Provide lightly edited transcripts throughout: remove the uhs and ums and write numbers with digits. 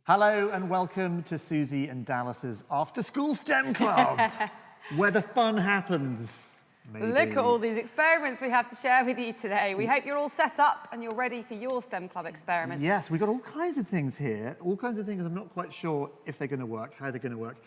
Hello and welcome to Susie and Dallas's After School STEM Club, where the fun happens. Maybe. Look at all these experiments we have to share with you today. We hope you're all set up and you're ready for your STEM Club experiments. Yes, we've got all kinds of things here, all kinds of things I'm not quite sure if they're going to work, how they're going to work.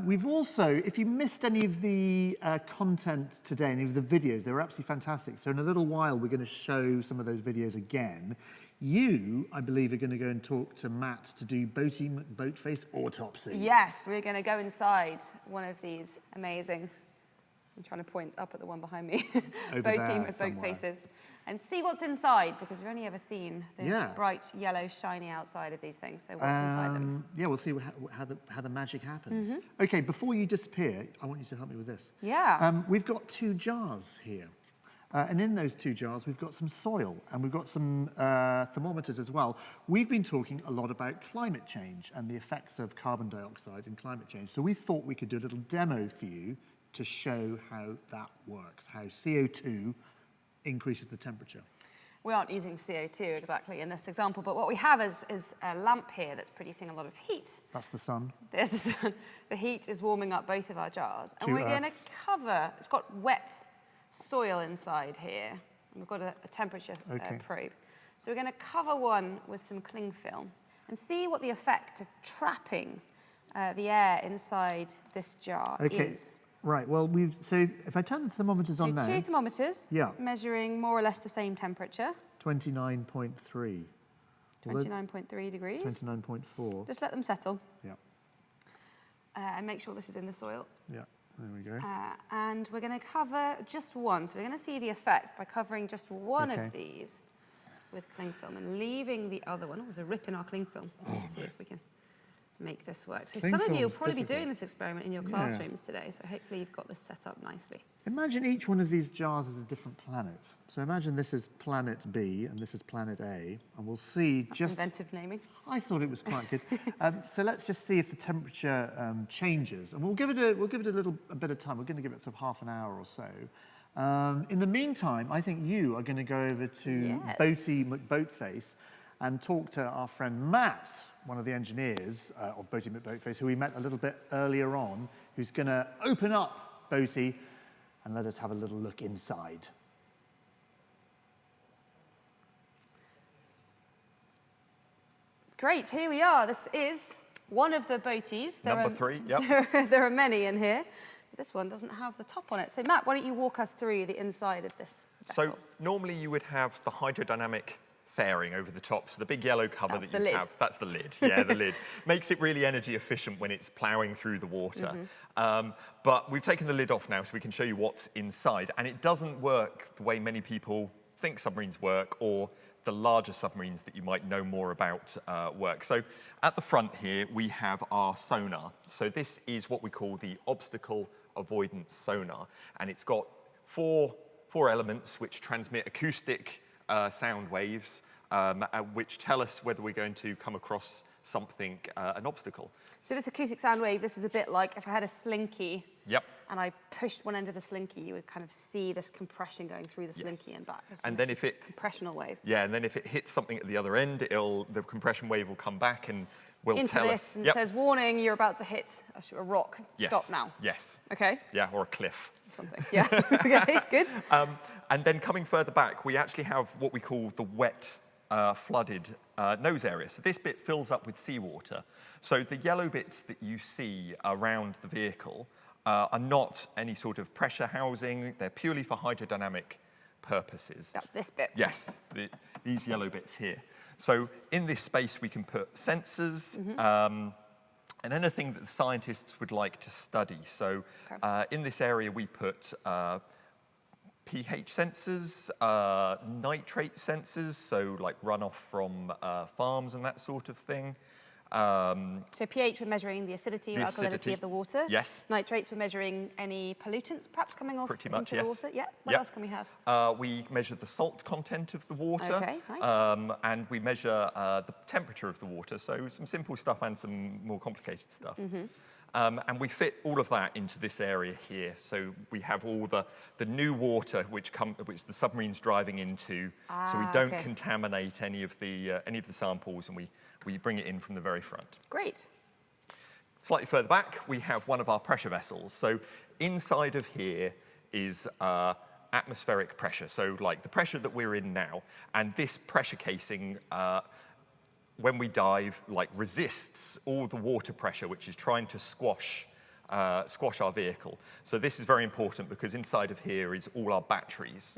We've also, if you missed any of the content today, any of the videos, they were absolutely fantastic. So in a little while, we're going to show some of those videos again. You, I believe, are going to go and talk to Matt to do Boaty McBoatface autopsy. Yes, we're going to go inside one of these amazing, I'm trying to point up at the one behind me, Boaty McBoatfaces, and see what's inside, because we've only ever seen the bright yellow shiny outside of these things. So what's inside them? Yeah, we'll see how the magic happens. Okay, before you disappear, I want you to help me with this. Yeah. We've got 2 jars here. And in those 2 jars, we've got some soil and we've got some thermometers as well. We've been talking a lot about climate change and the effects of carbon dioxide and climate change. So we thought we could do a little demo for you to show how that works, how CO2 increases the temperature. We aren't using CO2 exactly in this example, but what we have is a lamp here that's producing a lot of heat. That's the sun. There's the sun. The heat is warming up both of our jars. And 2 we're going to Earths. cover, it's got wet soil inside here. And we've got a temperature probe. So we're going to cover one with some cling film and see what the effect of trapping the air inside this jar is. Right, well, so if I turn the thermometers on now. 2 thermometers, measuring more or less the same temperature. 29.3. 29.3 degrees. 29.4. Just let them settle. Yeah. And make sure this is in the soil. Yeah, there we go. And we're going to cover just one. So we're going to see the effect by covering just one of these with cling film and leaving the other one. Oh, there's a rip in our cling film. Let's see if we can make this work. So some of you will probably be doing this experiment in your classrooms today, so hopefully you've got this set up nicely. Imagine each one of these jars is a different planet. So imagine this is planet B and this is planet A, and we'll see That's inventive naming. I thought it was quite good. So let's just see if the temperature changes, and we'll give it a bit of time. We're going to give it sort of half an hour or so. In the meantime, I think you are going to go over to Boaty McBoatface and talk to our friend Matt, one of the engineers of Boaty McBoatface, who we met a little bit earlier on, who's going to open up Boaty and let us have a little look inside. Great, here we are. This is one of the Boaties. Number 3, yep. There are many in here. But this one doesn't have the top on it. So Matt, why don't you walk us through the inside of this vessel? So normally you would have the hydrodynamic fairing over the top, so the big yellow cover that you have, that's the lid, the lid. Makes it really energy efficient when it's ploughing through the water. But we've taken the lid off now so we can show you what's inside, and it doesn't work the way many people think submarines work, or the larger submarines that you might know more about work. So at the front here, we have our sonar. So this is what we call the obstacle avoidance sonar, and it's got four elements which transmit acoustic sound waves, which tell us whether we're going to come across something, an obstacle. So this acoustic sound wave, this is a bit like if I had a slinky and I pushed one end of the slinky, you would kind of see this compression going through the slinky and back. And then if it... Compressional wave. Yeah, and then if it hits something at the other end, the compression wave will come back and will tell us... Into this, and it says, warning, you're about to hit a rock. Stop now. Yes. Okay. Yeah, or a cliff. Something, yeah. Okay, good. And then coming further back, we actually have what we call the wet, flooded nose area. So this bit fills up with seawater. So the yellow bits that you see around the vehicle are not any sort of pressure housing. They're purely for hydrodynamic purposes. That's this bit. Yes, these yellow bits here. So in this space, we can put sensors, and anything that the scientists would like to study. So in this area, we put pH sensors, nitrate sensors, so like runoff from farms and that sort of thing. So pH, we're measuring the acidity or alkalinity of the water. Yes. Nitrates, we're measuring any pollutants perhaps coming off into the water. Yeah. What else can we have? We measure the salt content of the water. Okay, nice. And we measure the temperature of the water. So some simple stuff and some more complicated stuff. And we fit all of that into this area here. So we have all the new water which the submarine's driving into, so we don't contaminate any of the samples, and we we bring it in from the very front. Great. Slightly further back, we have one of our pressure vessels. So inside of here is atmospheric pressure, so like the pressure that we're in now. And this pressure casing, when we dive, like resists all the water pressure, which is trying to squash our vehicle. So this is very important because inside of here is all our batteries,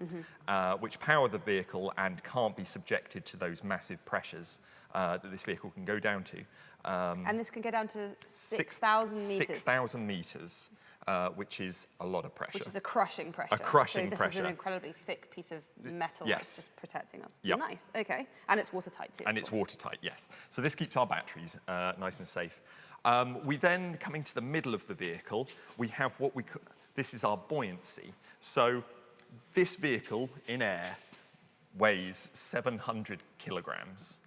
which power the vehicle and can't be subjected to those massive pressures that this vehicle can go down to. And this can go down to 6,000 meters. 6,000 meters, which is a lot of pressure. Which is a crushing pressure. A crushing pressure. So this is an incredibly thick piece of metal that's just protecting us. Yep. Nice, okay. And it's watertight too. And it's watertight, yes. So this keeps our batteries nice and safe. We then, coming to the middle of the vehicle, we have what we call, this is our buoyancy. So this vehicle in air weighs 700 kilograms.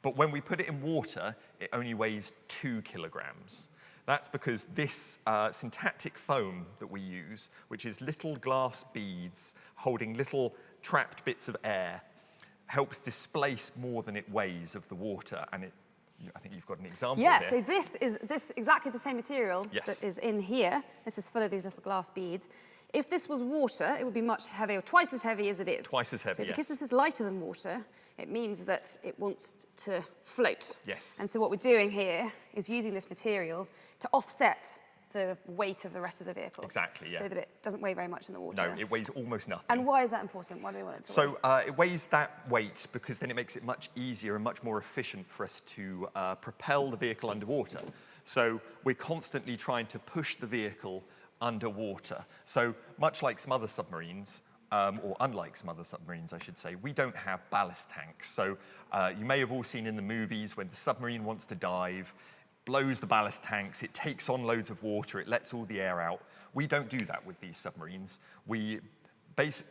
But when we put it in water, it only weighs 2 kilograms. That's because this syntactic foam that we use, which is little glass beads holding little trapped bits of air, helps displace more than it weighs of the water. And I think you've got an example Yeah, here. so this is exactly the same material Yes. that is in here. This is full of these little glass beads. If this was water, it would be much heavier, or twice as heavy as it is. Twice as heavy, So because yes. this is lighter than water, it means that it wants to float. Yes. And so what we're doing here is using this material to offset the weight of the rest of the vehicle. Exactly, yeah. So that it doesn't weigh very much in the water. No, it weighs almost nothing. And why is that important? Why do we want it to weigh? So it weighs that weight because then it makes it much easier and much more efficient for us to propel the vehicle underwater. So we're constantly trying to push the vehicle underwater. So much like some other submarines, or unlike some other submarines, I should say, we don't have ballast tanks. So you may have all seen in the movies when the submarine wants to dive, blows the ballast tanks, it takes on loads of water, it lets all the air out. We don't do that with these submarines. We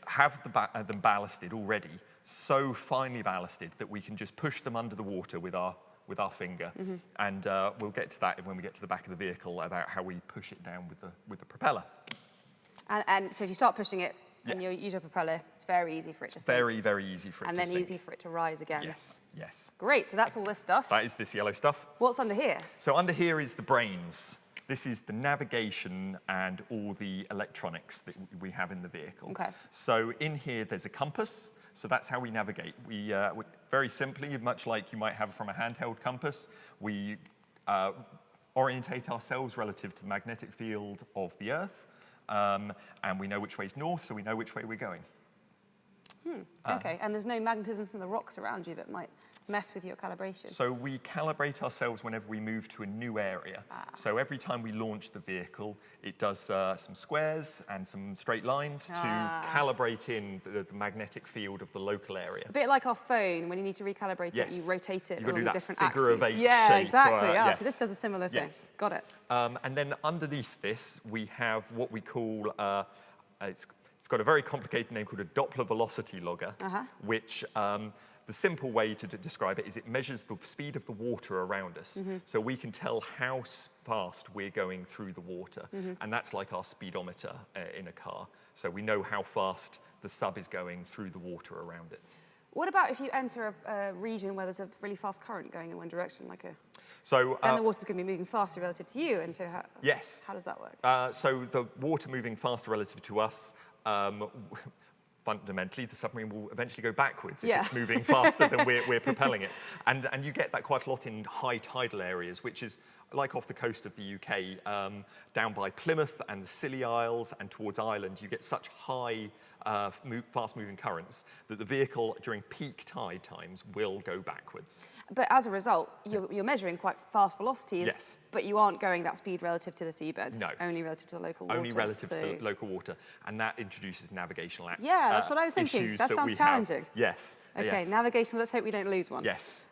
have them ballasted already, so finely ballasted that we can just push them under the water with our finger. And we'll get to that when we get to the back of the vehicle about how we push it down with the propeller. And so if you start pushing it and you use your propeller, it's very easy for it to sink. Very, very easy for it to sink. And then easy for it to rise again. Yes, yes. Great, so that's all this stuff. That is this yellow stuff. What's under here? So under here is the brains. This is the navigation and all the electronics that we have in the vehicle. Okay. So in here, there's a compass. So that's how we navigate. We very simply, much like you might have from a handheld compass, we orientate ourselves relative to the magnetic field of the Earth. And we know which way is north, so we know which way we're going. Okay, and there's no magnetism from the rocks around you that might mess with your calibration? So we calibrate ourselves whenever we move to a new area. So every time we launch the vehicle, it does some squares and some straight lines to calibrate in the magnetic field of the local area. A bit like our phone, when you need to recalibrate it, you rotate it You've got to along do the that different figure axes. of 8 Yeah, shape, exactly. yes. So this does a similar thing. Yes. Got it. And then underneath this, we have what we call, it's got a very complicated name called a Doppler velocity logger, which the simple way to describe it is it measures the speed of the water around us. So we can tell how fast we're going through the water. And that's like our speedometer in a car. So we know how fast the sub is going through the water around it. What about if you enter a region where there's a really fast current going in one direction, like a... So, then the water's going to be moving faster relative to you, and so how does that work? So the water moving faster relative to us, fundamentally, the submarine will eventually go backwards if it's moving faster than we're propelling it. And you get that quite a lot in high tidal areas, which is like off the coast of the UK, down by Plymouth and the Scilly Isles and towards Ireland, you get such high, fast-moving currents that the vehicle during peak tide times will go backwards. But as a result, you're measuring quite fast velocities, but you aren't going that speed relative to the seabed. No. Only relative to the local water. Only relative to the local water. And that introduces navigational Yeah, that's what I was thinking. That sounds challenging. Yes. Okay, yes. navigation, let's hope we don't lose one. Yes.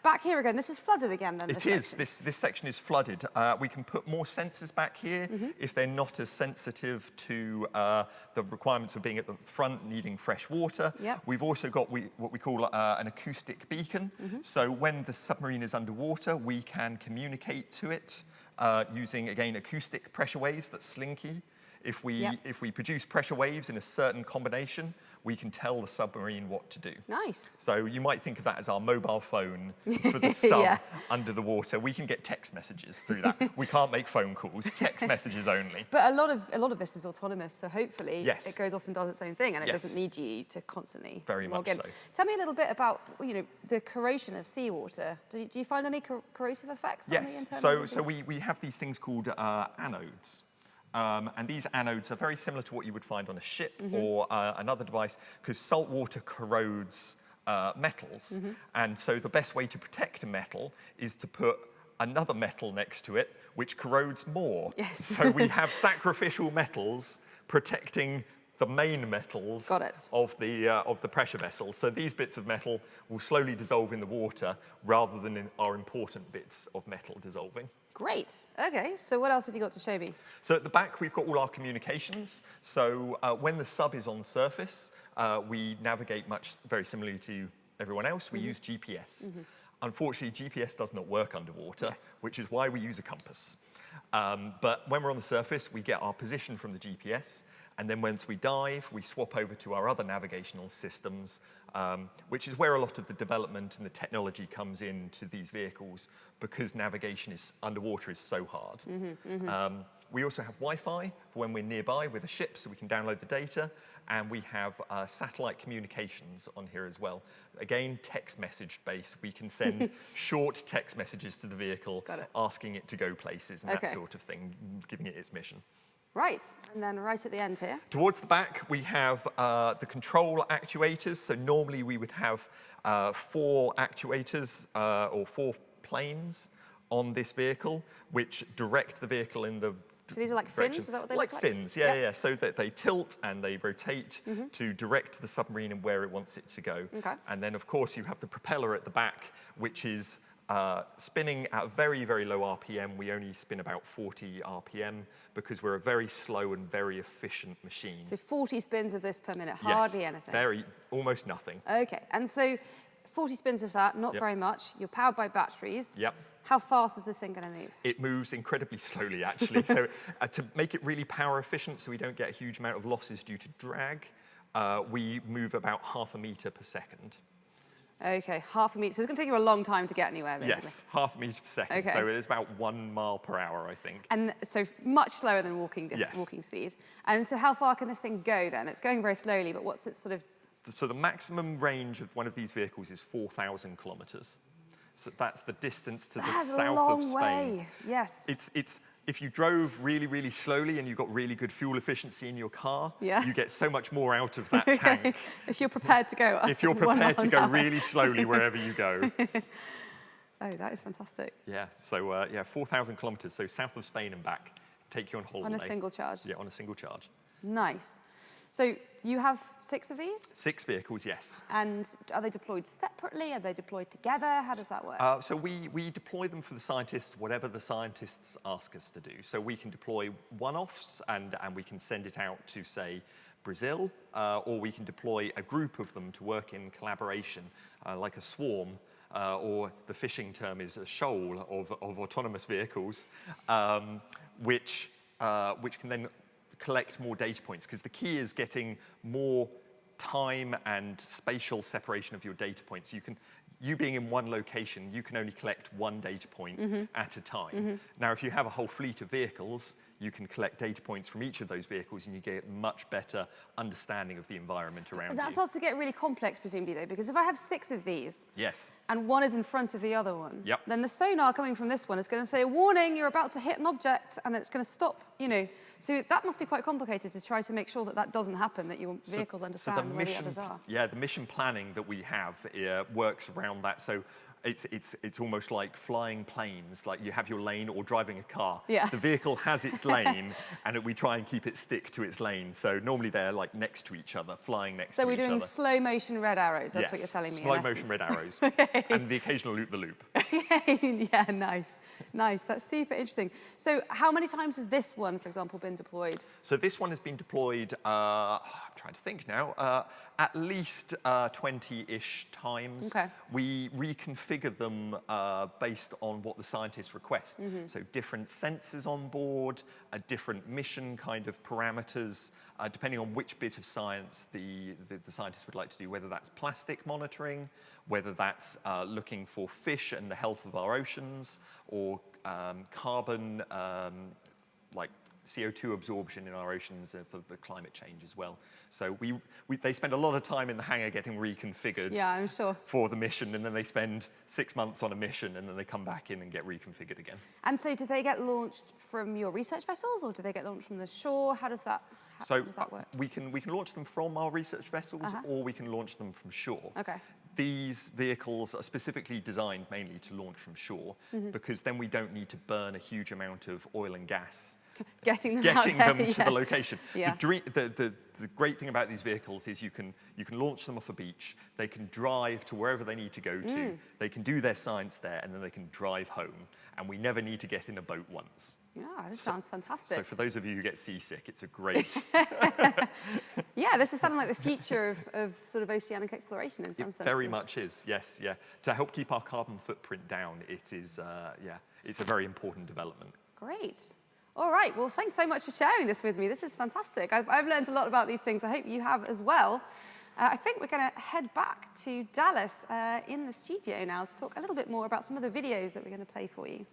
Back here again, this is flooded again then, It is. This section is flooded. We can put more sensors back here if they're not as sensitive to the requirements of being at the front, needing fresh water. Yep. We've also got what we call an acoustic beacon. So when the submarine is underwater, we can communicate to it using, again, acoustic pressure waves that Slinky If we produce pressure waves in a certain combination, we can tell the submarine what to do. Nice. So you might think of that as our mobile phone for the sub Yeah. under the water. We can get text messages through that. We can't make phone calls, text messages only. But a lot of this is autonomous, so hopefully Yes. it goes off and does its own thing, and it Yes. doesn't need you to constantly Very log much in. so. Tell me a little bit about the corrosion of seawater. Do you find any corrosive effects on the Yes, internals? so we have these things called anodes. And these anodes are very similar to what you would find on a ship or another device, because salt water corrodes metals. And so the best way to protect a metal is to put another metal next to it, which corrodes more. Yes. So we have sacrificial metals protecting the main metals Got it. of the pressure vessel. So these bits of metal will slowly dissolve in the water rather than in our important bits of metal dissolving. Great. Okay, so what else have you got to show me? So at the back, we've got all our communications. So when the sub is on surface, we navigate very similarly to everyone else. We use GPS. Unfortunately, GPS does not work underwater, Yes. which is why we use a compass. But when we're on the surface, we get our position from the GPS. And then once we dive, we swap over to our other navigational systems, which is where a lot of the development and the technology comes into these vehicles, because navigation underwater is so hard. We also have Wi-Fi for when we're nearby with a ship, so we can download the data. And we have satellite communications on here as well. Again, text message based. We can send short text messages to the vehicle, Got it. asking it to go places and Okay. that sort of thing, giving it its mission. Right, and then right at the end here. Towards the back, we have the control actuators. So normally we would have 4 actuators or 4 planes on this vehicle, which direct the vehicle in the So these are like direction. fins, is that what they like look like? fins, yeah, Yep. yeah. So that they tilt and they rotate to direct the submarine and where it wants it to go. Okay. And then, of course, you have the propeller at the back, which is spinning at very, very low RPM. We only spin about 40 RPM because we're a very slow and very efficient machine. So 40 spins of this per minute, hardly Yes, anything. almost nothing. Okay, and so 40 spins of that, not Yep. very much. You're powered by batteries. Yep. How fast is this thing going to move? It moves incredibly slowly, actually. So to make it really power efficient so we don't get a huge amount of losses due to drag, we move about 0.5 meter per second. Okay, 0.5 meter. So it's going to take you a long time to get anywhere, basically. Yes, 0.5 meter per second. Okay. So it's about 1 mile per hour, I think. And so much slower than walking Yes. walking speed. And so how far can this thing go then? It's going very slowly, but what's its sort of... So the maximum range of one of these vehicles is 4,000 kilometers. So that's the distance to the That's a south long of Spain. way. Yes. It's if you drove really, really slowly and you got really good fuel efficiency in your car, Yeah. you get so much more out of that tank. If you're prepared to go If you're 1 mile prepared to an go hour. really slowly wherever you go. Oh, that is fantastic. Yeah, so 4,000 kilometers, so south of Spain and back, take you on holiday. On a single charge. Yeah, on a single charge. Nice. So you have 6 of these? 6 vehicles, yes. And are they deployed separately? Are they deployed together? How does that work? So we deploy them for the scientists, whatever the scientists ask us to do. So we can deploy one-offs and we can send it out to, say, Brazil, or we can deploy a group of them to work in collaboration, like a swarm, or the fishing term is a shoal of autonomous vehicles, which can then collect more data points, because the key is getting more time and spatial separation of your data points. You being in one location, you can only collect one data point at a time. Now, if you have a whole fleet of vehicles, you can collect data points from each of those vehicles and you get much better understanding of the environment around That you. starts to get really complex, presumably, though, because if I have 6 of these, Yes. and one is in front of the other one, Yep. then the sonar coming from this one is going to say, warning, you're about to hit an object, and it's going to stop, So that must be quite complicated to try to make sure that that doesn't happen, that your vehicles understand where the others are. Yeah, the mission planning that we have works around that. So it's almost like flying planes, like you have your lane, or driving a car. Yeah. The vehicle has its lane, and we try and keep it stick to its lane. So normally they're like next to each other, flying next to So each we're other. doing slow motion red arrows, that's Yes, what you're telling me. slow in motion essence. red arrows, and the occasional loop the loop. Yeah, nice. That's super interesting. So how many times has this one, for example, been deployed? So this one has been deployed, I'm trying to think now, At least 20-ish times. Okay. We reconfigure them based on what the scientists request. So different sensors on board, a different mission kind of parameters, depending on which bit of science the scientists would like to do, whether that's plastic monitoring, whether that's looking for fish and the health of our oceans, or carbon, like CO2 absorption in our oceans for the climate change as well. So they spend a lot of time in the hangar getting reconfigured. Yeah, I'm sure. For the mission, and then they spend 6 months on a mission, and then they come back in and get reconfigured again. And so do they get launched from your research vessels, or do they get launched from the shore? How does that work? We can launch them from our research vessels, or we can launch them from shore. Okay. These vehicles are specifically designed mainly to launch from shore, because then we don't need to burn a huge amount of oil and gas Getting them to the location. Yeah. The great thing about these vehicles is you can launch them off a beach, they can drive to wherever they need to go to, they can do their science there, and then they can drive home. And we never need to get in a boat once. Yeah, this sounds fantastic. So for those of you who get seasick, it's a great... Yeah, this is sounding like the future of sort of oceanic exploration in some senses. It very much is, yes, yeah. To help keep our carbon footprint down, it is, it's a very important development. Great. All right, well, thanks so much for sharing this with me. This is fantastic. I've learned a lot about these things. I hope you have as well. I think we're going to head back to Dallas in the studio now to talk a little bit more about some of the videos that we're going to play for you.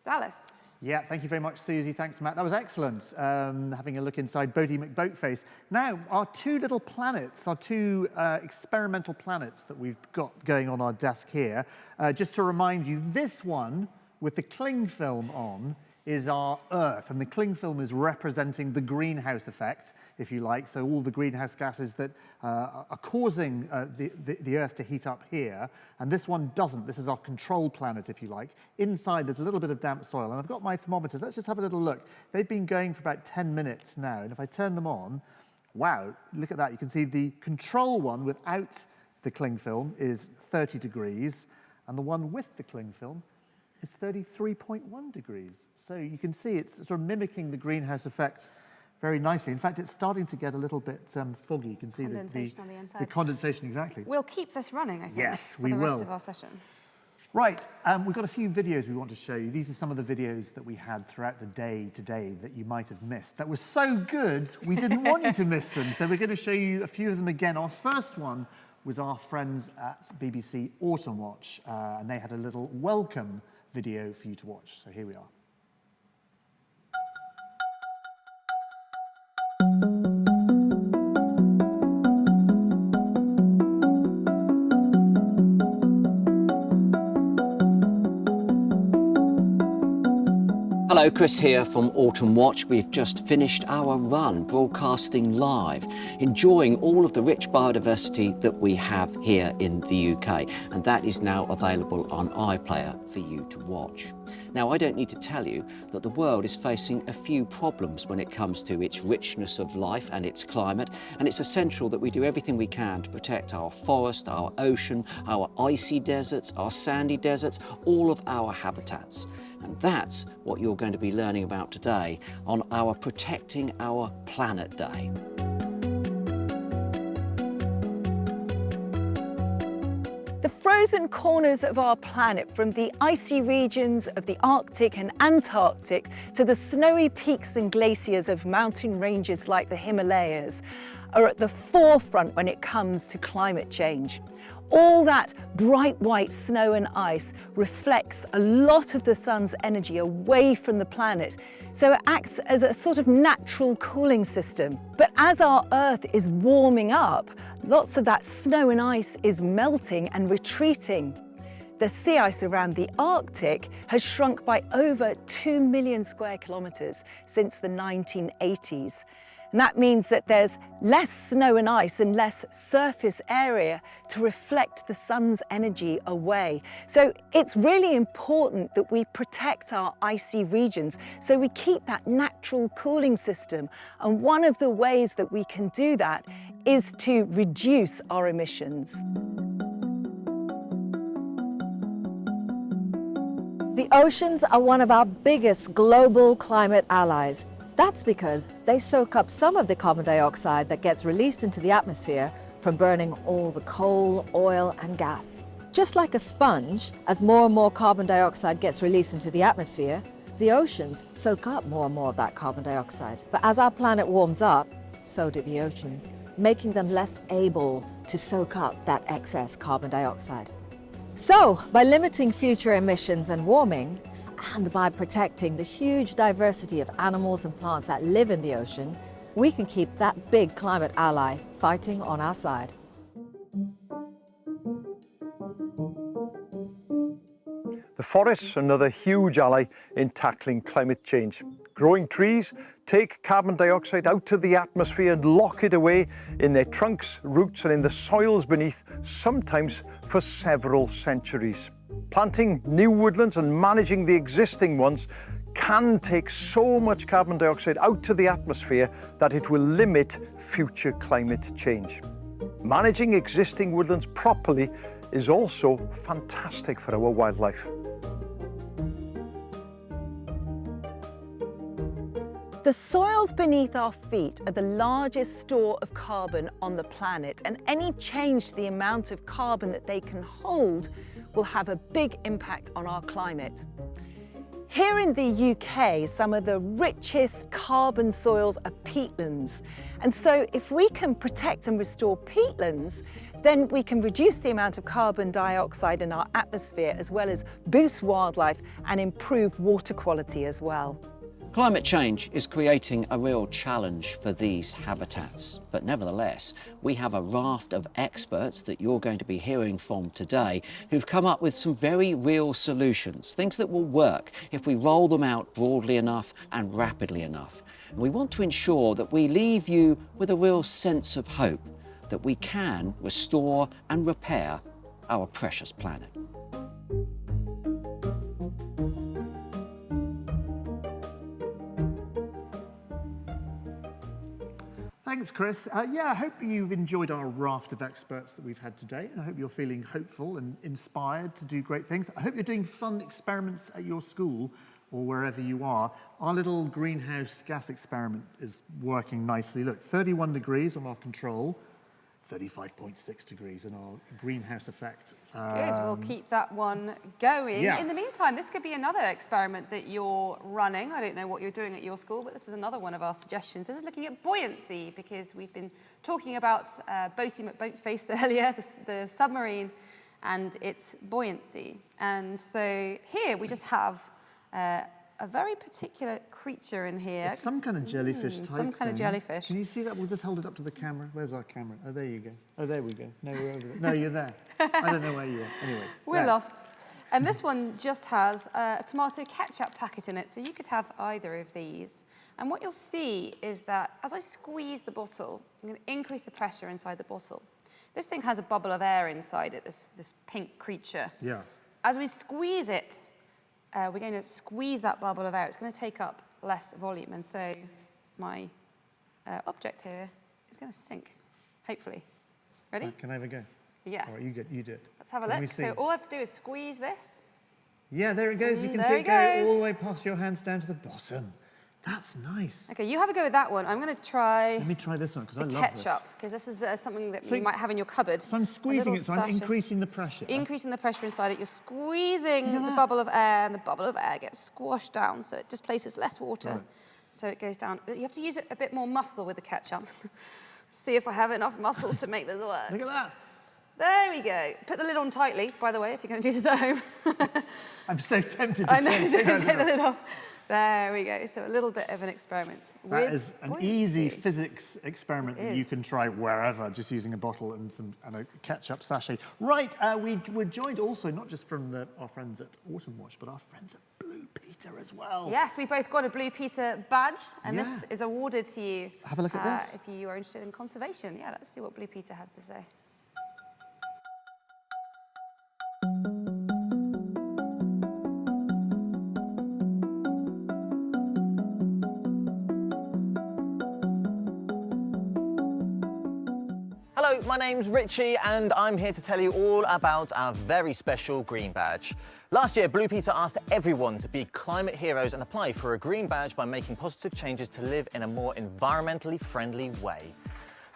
Dallas. Yeah, thank you very much, Susie. Thanks, Matt. That was excellent, having a look inside Boaty McBoatface. Now, our two little planets, our two experimental planets that we've got going on our desk here, just to remind you, this one with the cling film on is our Earth, and the cling film is representing the greenhouse effect, if you like, so all the greenhouse gases that are causing the Earth to heat up here, and this one doesn't. This is our control planet, if you like. Inside, there's a little bit of damp soil, and I've got my thermometers. Let's just have a little look. They've been going for about 10 minutes now, and if I turn them on, wow, look at that. You can see the control one without the cling film is 30 degrees, and the one with the cling film is 33.1 degrees. So you can see it's sort of mimicking the greenhouse effect very nicely. In fact, it's starting to get a little bit foggy. You can see condensation on the inside. The condensation, exactly. We'll keep this running, I think, yes, for the rest of our session. Right, we've got a few videos we want to show you. These are some of the videos that we had throughout the day today that you might have missed. That were so good, we didn't want you to miss them. So we're going to show you a few of them again. Our first one was our friends at BBC Autumn Watch, and they had a little welcome video for you to watch. So here we are. Hello, Chris here from Autumn Watch. We've just finished our run broadcasting live, enjoying all of the rich biodiversity that we have here in the UK, and that is now available on iPlayer for you to watch. Now, I don't need to tell you that the world is facing a few problems when it comes to its richness of life and its climate, and it's essential that we do everything we can to protect our forest, our ocean, our icy deserts, our sandy deserts, all of our habitats. And that's what you're going to be learning about today on our Protecting Our Planet Day. The frozen corners of our planet, from the icy regions of the Arctic and Antarctic to the snowy peaks and glaciers of mountain ranges like the Himalayas, are at the forefront when it comes to climate change. All that bright white snow and ice reflects a lot of the sun's energy away from the planet, so it acts as a sort of natural cooling system. But as our Earth is warming up, lots of that snow and ice is melting and retreating. The sea ice around the Arctic has shrunk by over 2 million square kilometres since the 1980s. And that means that there's less snow and ice and less surface area to reflect the sun's energy away. So it's really important that we protect our icy regions so we keep that natural cooling system. And one of the ways that we can do that is to reduce our emissions. The oceans are one of our biggest global climate allies. That's because they soak up some of the carbon dioxide that gets released into the atmosphere from burning all the coal, oil, and gas. Just like a sponge, as more and more carbon dioxide gets released into the atmosphere, the oceans soak up more and more of that carbon dioxide. But as our planet warms up, so do the oceans, making them less able to soak up that excess carbon dioxide. So, by limiting future emissions and warming, and by protecting the huge diversity of animals and plants that live in the ocean, we can keep that big climate ally fighting on our side. The forests are another huge ally in tackling climate change. Growing trees take carbon dioxide out of the atmosphere and lock it away in their trunks, roots, and in the soils beneath, sometimes for several centuries. Planting new woodlands and managing the existing ones can take so much carbon dioxide out of the atmosphere that it will limit future climate change. Managing existing woodlands properly is also fantastic for our wildlife. The soils beneath our feet are the largest store of carbon on the planet, and any change to the amount of carbon that they can hold will have a big impact on our climate. Here in the UK, some of the richest carbon soils are peatlands. And so if we can protect and restore peatlands, then we can reduce the amount of carbon dioxide in our atmosphere, as well as boost wildlife and improve water quality as well. Climate change is creating a real challenge for these habitats, but nevertheless, we have a raft of experts that you're going to be hearing from today who've come up with some very real solutions, things that will work if we roll them out broadly enough and rapidly enough. And we want to ensure that we leave you with a real sense of hope that we can restore and repair our precious planet. Thanks, Chris. Yeah, I hope you've enjoyed our raft of experts that we've had today. I hope you're feeling hopeful and inspired to do great things. I hope you're doing fun experiments at your school or wherever you are. Our little greenhouse gas experiment is working nicely. Look, 31 degrees on our control, 35.6 degrees in our greenhouse effect. Good, we'll keep that one going. Yeah. In the meantime, this could be another experiment that you're running. I don't know what you're doing at your school, but this is another one of our suggestions. This is looking at buoyancy, because we've been talking about Boaty McBoatface earlier, the submarine, and its buoyancy. And so here we just have a very particular creature in here. It's some kind of jellyfish type Some kind of thing. jellyfish. Can you see that? We'll just hold it up to the camera. Where's our camera? Oh, there you go. Oh, there we go. No, we're over there. No, you're there. I don't know where you are. Anyway. We're there. lost. And this one just has a tomato ketchup packet in it, so you could have either of these. And what you'll see is that as I squeeze the bottle, I'm going to increase the pressure inside the bottle. This thing has a bubble of air inside it, this pink creature. Yeah. As we squeeze it, we're going to squeeze that bubble of air. It's going to take up less volume, and so my object here is going to sink, hopefully. Ready? Can I have a go? Yeah. All right, you do it. Let's have a Let me look. see. So all I have to do is squeeze this. Yeah, there it goes. You can there see it it go goes. all the way past your hands down to the bottom. That's nice. Okay, you have a go with that one. I'm going to try Let me try this one, because I the love ketchup, because this is something that So- you might have in your cupboard. this. So I'm A squeezing little it, so I'm sachet. increasing the pressure. Increasing the pressure inside it. You're squeezing Look at the that. bubble of air, and the bubble of air gets squashed down, so it displaces less water. Right. So it goes down. You have to use a bit more muscle with the ketchup. See if I have enough muscles to make this work. Look at that. There we go. Put the lid on tightly, by the way, if you're going to do this at home. I'm so tempted to I know, take don't take the it. lid off. There we go. So a little bit of an experiment. That with is an buoyancy. easy physics experiment It that you is. can try wherever, just using a bottle and a ketchup sachet. Right, we're joined also not just from our friends at Autumn Watch, but our friends at Blue Peter as well. Yes, we both got a Blue Peter badge, and this Yeah. is awarded to you. Have a look at this. If you are interested in conservation. Yeah, let's see what Blue Peter have to say. Hello, my name's Richie and I'm here to tell you all about our very special Green Badge. Last year, Blue Peter asked everyone to be climate heroes and apply for a Green Badge by making positive changes to live in a more environmentally friendly way.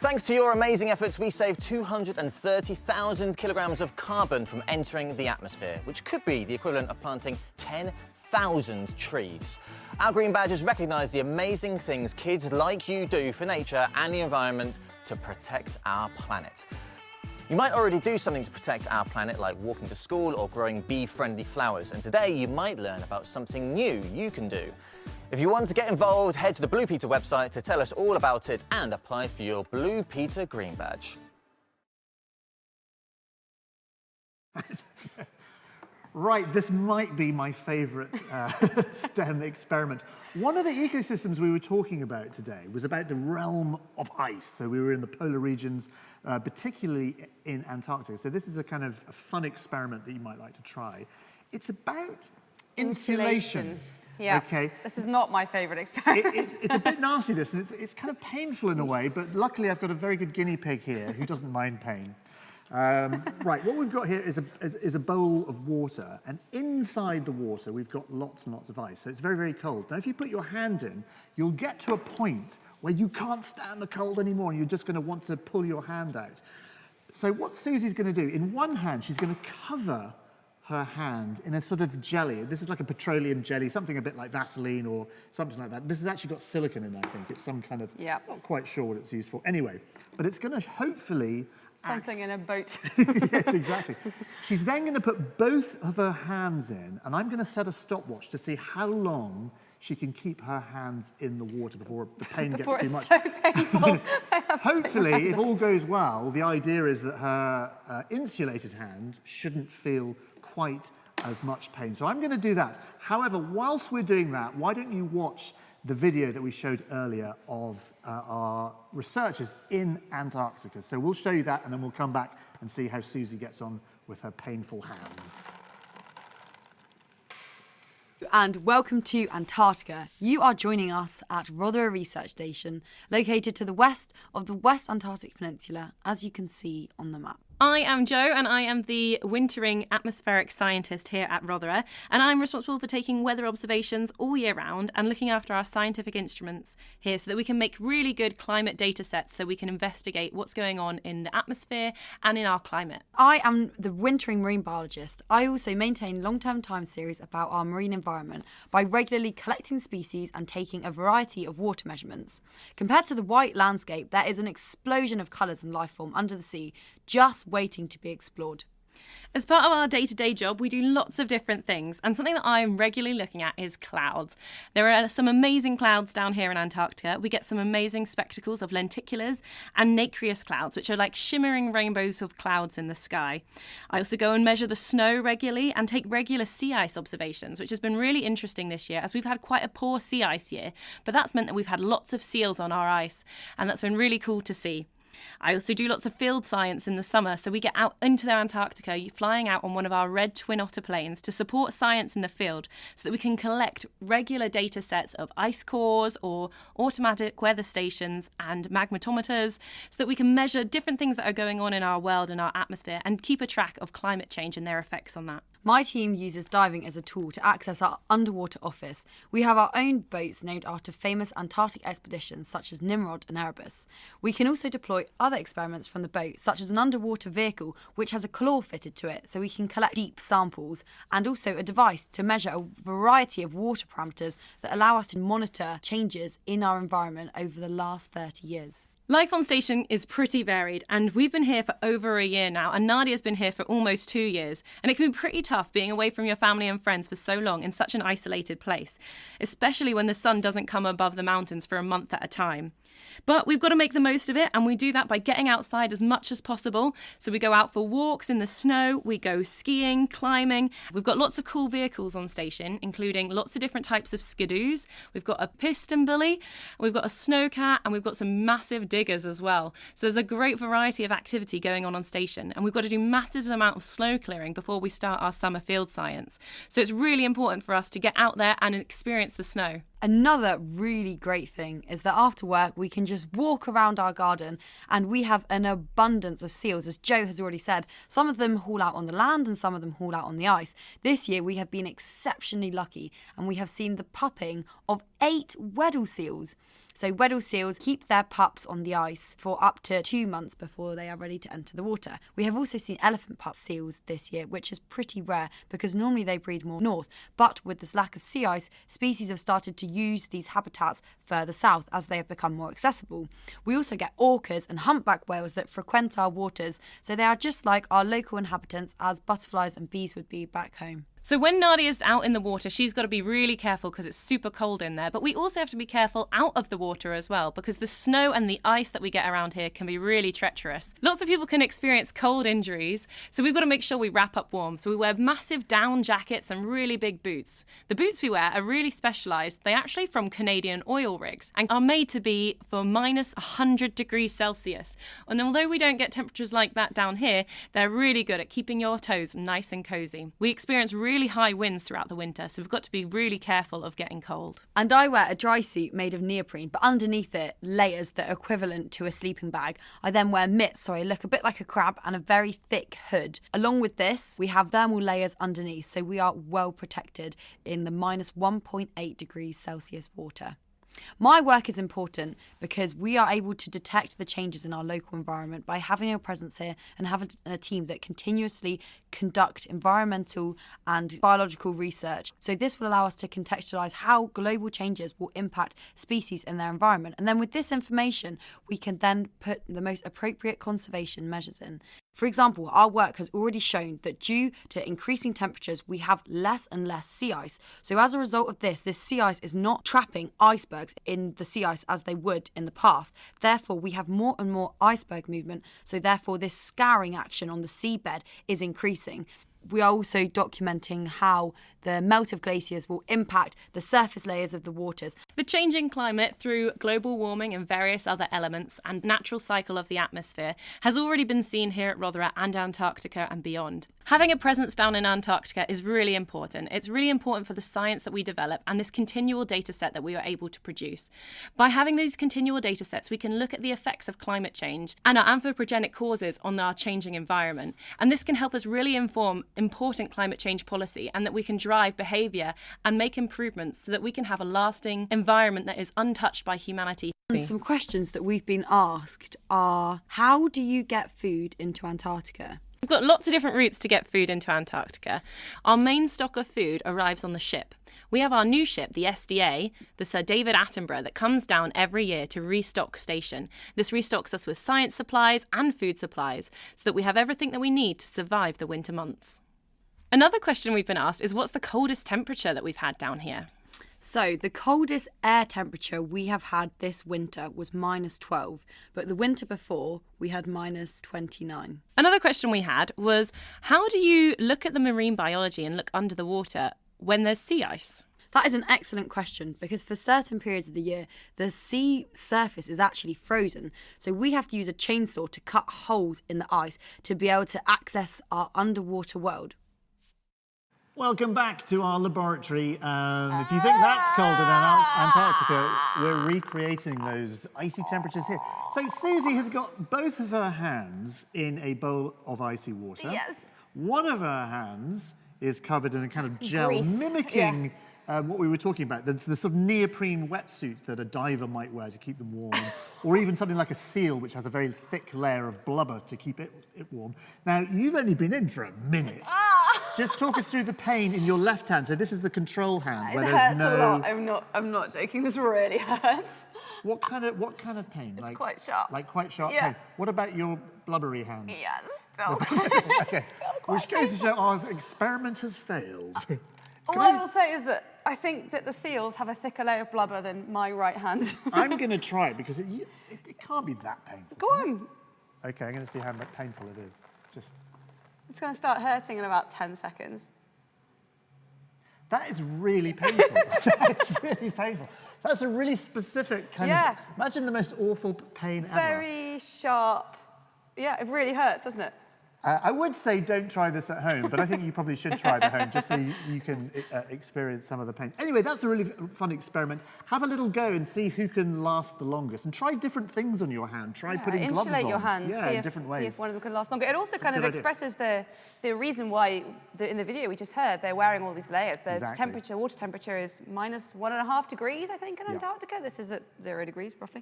Thanks to your amazing efforts, we saved 230,000 kilograms of carbon from entering the atmosphere, which could be the equivalent of planting 10,000 trees. Our Green Badges recognise the amazing things kids like you do for nature and the environment to protect our planet. You might already do something to protect our planet, like walking to school or growing bee-friendly flowers, and today you might learn about something new you can do. If you want to get involved, head to the Blue Peter website to tell us all about it and apply for your Blue Peter Green Badge. Right, this might be my favourite STEM experiment. One of the ecosystems we were talking about today was about the realm of ice. So we were in the polar regions, particularly in Antarctica. So this is a kind of a fun experiment that you might like to try. It's about insulation. Yeah, okay. This is not my favourite experiment. It's a bit nasty, this, and it's kind of painful in a way, but luckily I've got a very good guinea pig here who doesn't mind pain. Right, what we've got here is a bowl of water, and inside the water we've got lots and lots of ice, so it's very, very cold. Now, if you put your hand in, you'll get to a point where you can't stand the cold anymore, and you're just going to want to pull your hand out. So what Susie's going to do, in one hand, she's going to cover her hand in a sort of jelly. This is like a petroleum jelly, something a bit like Vaseline or something like that. This has actually got silicone in, I think. It's some kind of, not quite sure what it's used for. Anyway, but it's going to hopefully something in a boat. Yes, exactly. She's then going to put both of her hands in, and I'm going to set a stopwatch to see how long she can keep her hands in the water before the pain gets too much. Before it's so painful. Hopefully, if all goes well, the idea is that her insulated hand shouldn't feel quite as much pain. So I'm going to do that. However, whilst we're doing that, why don't you watch the video that we showed earlier of our researchers in Antarctica. So we'll show you that, and then we'll come back and see how Susie gets on with her painful hands. And welcome to Antarctica. You are joining us at Rothera Research Station, located to the west of the West Antarctic Peninsula, as you can see on the map. I am Jo, and I am the wintering atmospheric scientist here at Rothera, and I'm responsible for taking weather observations all year round and looking after our scientific instruments here so that we can make really good climate data sets so we can investigate what's going on in the atmosphere and in our climate. I am the wintering marine biologist. I also maintain long-term time series about our marine environment by regularly collecting species and taking a variety of water measurements. Compared to the white landscape, there is an explosion of colours and life form under the sea, just waiting to be explored. As part of our day-to-day job, we do lots of different things, and something that I'm regularly looking at is clouds. There are some amazing clouds down here in Antarctica. We get some amazing spectacles of lenticulars and nacreous clouds, which are like shimmering rainbows of clouds in the sky. I also go and measure the snow regularly and take regular sea ice observations, which has been really interesting this year as we've had quite a poor sea ice year, but that's meant that we've had lots of seals on our ice, and that's been really cool to see. I also do lots of field science in the summer, so we get out into the Antarctica, flying out on one of our red twin otter planes to support science in the field so that we can collect regular data sets of ice cores or automatic weather stations and magnetometers so that we can measure different things that are going on in our world and our atmosphere and keep a track of climate change and their effects on that. My team uses diving as a tool to access our underwater office. We have our own boats named after famous Antarctic expeditions such as Nimrod and Erebus. We can also deploy other experiments from the boat, such as an underwater vehicle which has a claw fitted to it so we can collect deep samples, and also a device to measure a variety of water parameters that allow us to monitor changes in our environment over the last 30 years. Life on station is pretty varied, and we've been here for over a year now, and Nadia's been here for almost 2 years. And it can be pretty tough being away from your family and friends for so long in such an isolated place, especially when the sun doesn't come above the mountains for a month at a time. But we've got to make the most of it, and we do that by getting outside as much as possible. So we go out for walks in the snow, we go skiing, climbing. We've got lots of cool vehicles on station, including lots of different types of skidoos. We've got a piston bully, we've got a snowcat, and we've got some massive diggers as well. So there's a great variety of activity going on station, and we've got to do massive amount of snow clearing before we start our summer field science. So it's really important for us to get out there and experience the snow. Another really great thing is that after work we can just walk around our garden, and we have an abundance of seals, as Jo has already said. Some of them haul out on the land and some of them haul out on the ice. This year we have been exceptionally lucky, and we have seen the pupping of 8 Weddell seals. So Weddell seals keep their pups on the ice for up to 2 months before they are ready to enter the water. We have also seen elephant pup seals this year, which is pretty rare because normally they breed more north. But with this lack of sea ice, species have started to use these habitats further south as they have become more accessible. We also get orcas and humpback whales that frequent our waters, so they are just like our local inhabitants as butterflies and bees would be back home. So when Nadia's out in the water, she's got to be really careful because it's super cold in there. But we also have to be careful out of the water as well, because the snow and the ice that we get around here can be really treacherous. Lots of people can experience cold injuries, so we've got to make sure we wrap up warm. So we wear massive down jackets and really big boots. The boots we wear are really specialised. They're actually from Canadian oil rigs and are made to be for minus 100 degrees Celsius. And although we don't get temperatures like that down here, they're really good at keeping your toes nice and cosy. We experience really high winds throughout the winter, so we've got to be really careful of getting cold. And I wear a dry suit made of neoprene, but underneath it, layers that are equivalent to a sleeping bag. I then wear mitts, so I look a bit like a crab, and a very thick hood. Along with this, we have thermal layers underneath, so we are well protected in the minus 1.8 degrees Celsius water. My work is important because we are able to detect the changes in our local environment by having a presence here and having a team that continuously conduct environmental and biological research. So this will allow us to contextualise how global changes will impact species in their environment. And then with this information, we can then put the most appropriate conservation measures in. For example, our work has already shown that due to increasing temperatures, we have less and less sea ice. So as a result of this sea ice is not trapping icebergs in the sea ice as they would in the past. Therefore, we have more and more iceberg movement. So therefore, this scouring action on the seabed is increasing. We are also documenting how the melt of glaciers will impact the surface layers of the waters. The changing climate through global warming and various other elements and natural cycle of the atmosphere has already been seen here at Rothera and Antarctica and beyond. Having a presence down in Antarctica is really important. It's really important for the science that we develop and this continual data set that we are able to produce. By having these continual data sets, we can look at the effects of climate change and our anthropogenic causes on our changing environment. And this can help us really inform important climate change policy and that we can drive behaviour and make improvements so that we can have a lasting environment that is untouched by humanity. And some questions that we've been asked are, how do you get food into Antarctica? We've got lots of different routes to get food into Antarctica. Our main stock of food arrives on the ship. We have our new ship, the SDA, the Sir David Attenborough, that comes down every year to restock station. This restocks us with science supplies and food supplies so that we have everything that we need to survive the winter months. Another question we've been asked is, what's the coldest temperature that we've had down here? So the coldest air temperature we have had this winter was minus 12, but the winter before we had minus 29. Another question we had was, how do you look at the marine biology and look under the water when there's sea ice? That is an excellent question because for certain periods of the year, the sea surface is actually frozen. So we have to use a chainsaw to cut holes in the ice to be able to access our underwater world. Welcome back to our laboratory. If you think that's cold in Antarctica, we're recreating those icy temperatures here. So Susie has got both of her hands in a bowl of icy water. Yes. One of her hands is covered in a kind of gel, Grease. mimicking what we were talking about, the sort of neoprene wetsuit that a diver might wear to keep them warm, or even something like a seal, which has a very thick layer of blubber to keep it warm. Now, you've only been in for a minute. Just talk us through the pain in your left hand. So this is the control hand. It hurts a lot. I'm not joking. This really hurts. What kind of pain? It's quite sharp. Like quite sharp Yeah. pain. What about your blubbery hand? Yeah, still. Okay. Which goes to show our experiment has failed. All I will say is that I think that the seals have a thicker layer of blubber than my right hand. I'm going to try it because it can't be that painful. Go on. Okay, I'm going to see how painful it is. It's going to start hurting in about 10 seconds. That is really painful. That's really painful. That's a really specific kind of... Imagine the most awful pain ever. Very sharp. Yeah, it really hurts, doesn't it? I would say don't try this at home, but I think you probably should try it at home just so you can experience some of the paint. Anyway, that's a really fun experiment. Have a little go and see who can last the longest, and try different things on your hand. Try putting gloves on. Insulate your hands, see if one of them can last longer. It also kind of expresses the reason why, in the video we just heard, they're wearing all these layers. The temperature, water temperature is minus 1.5 degrees, I think, in Antarctica. This is at 0 degrees, roughly.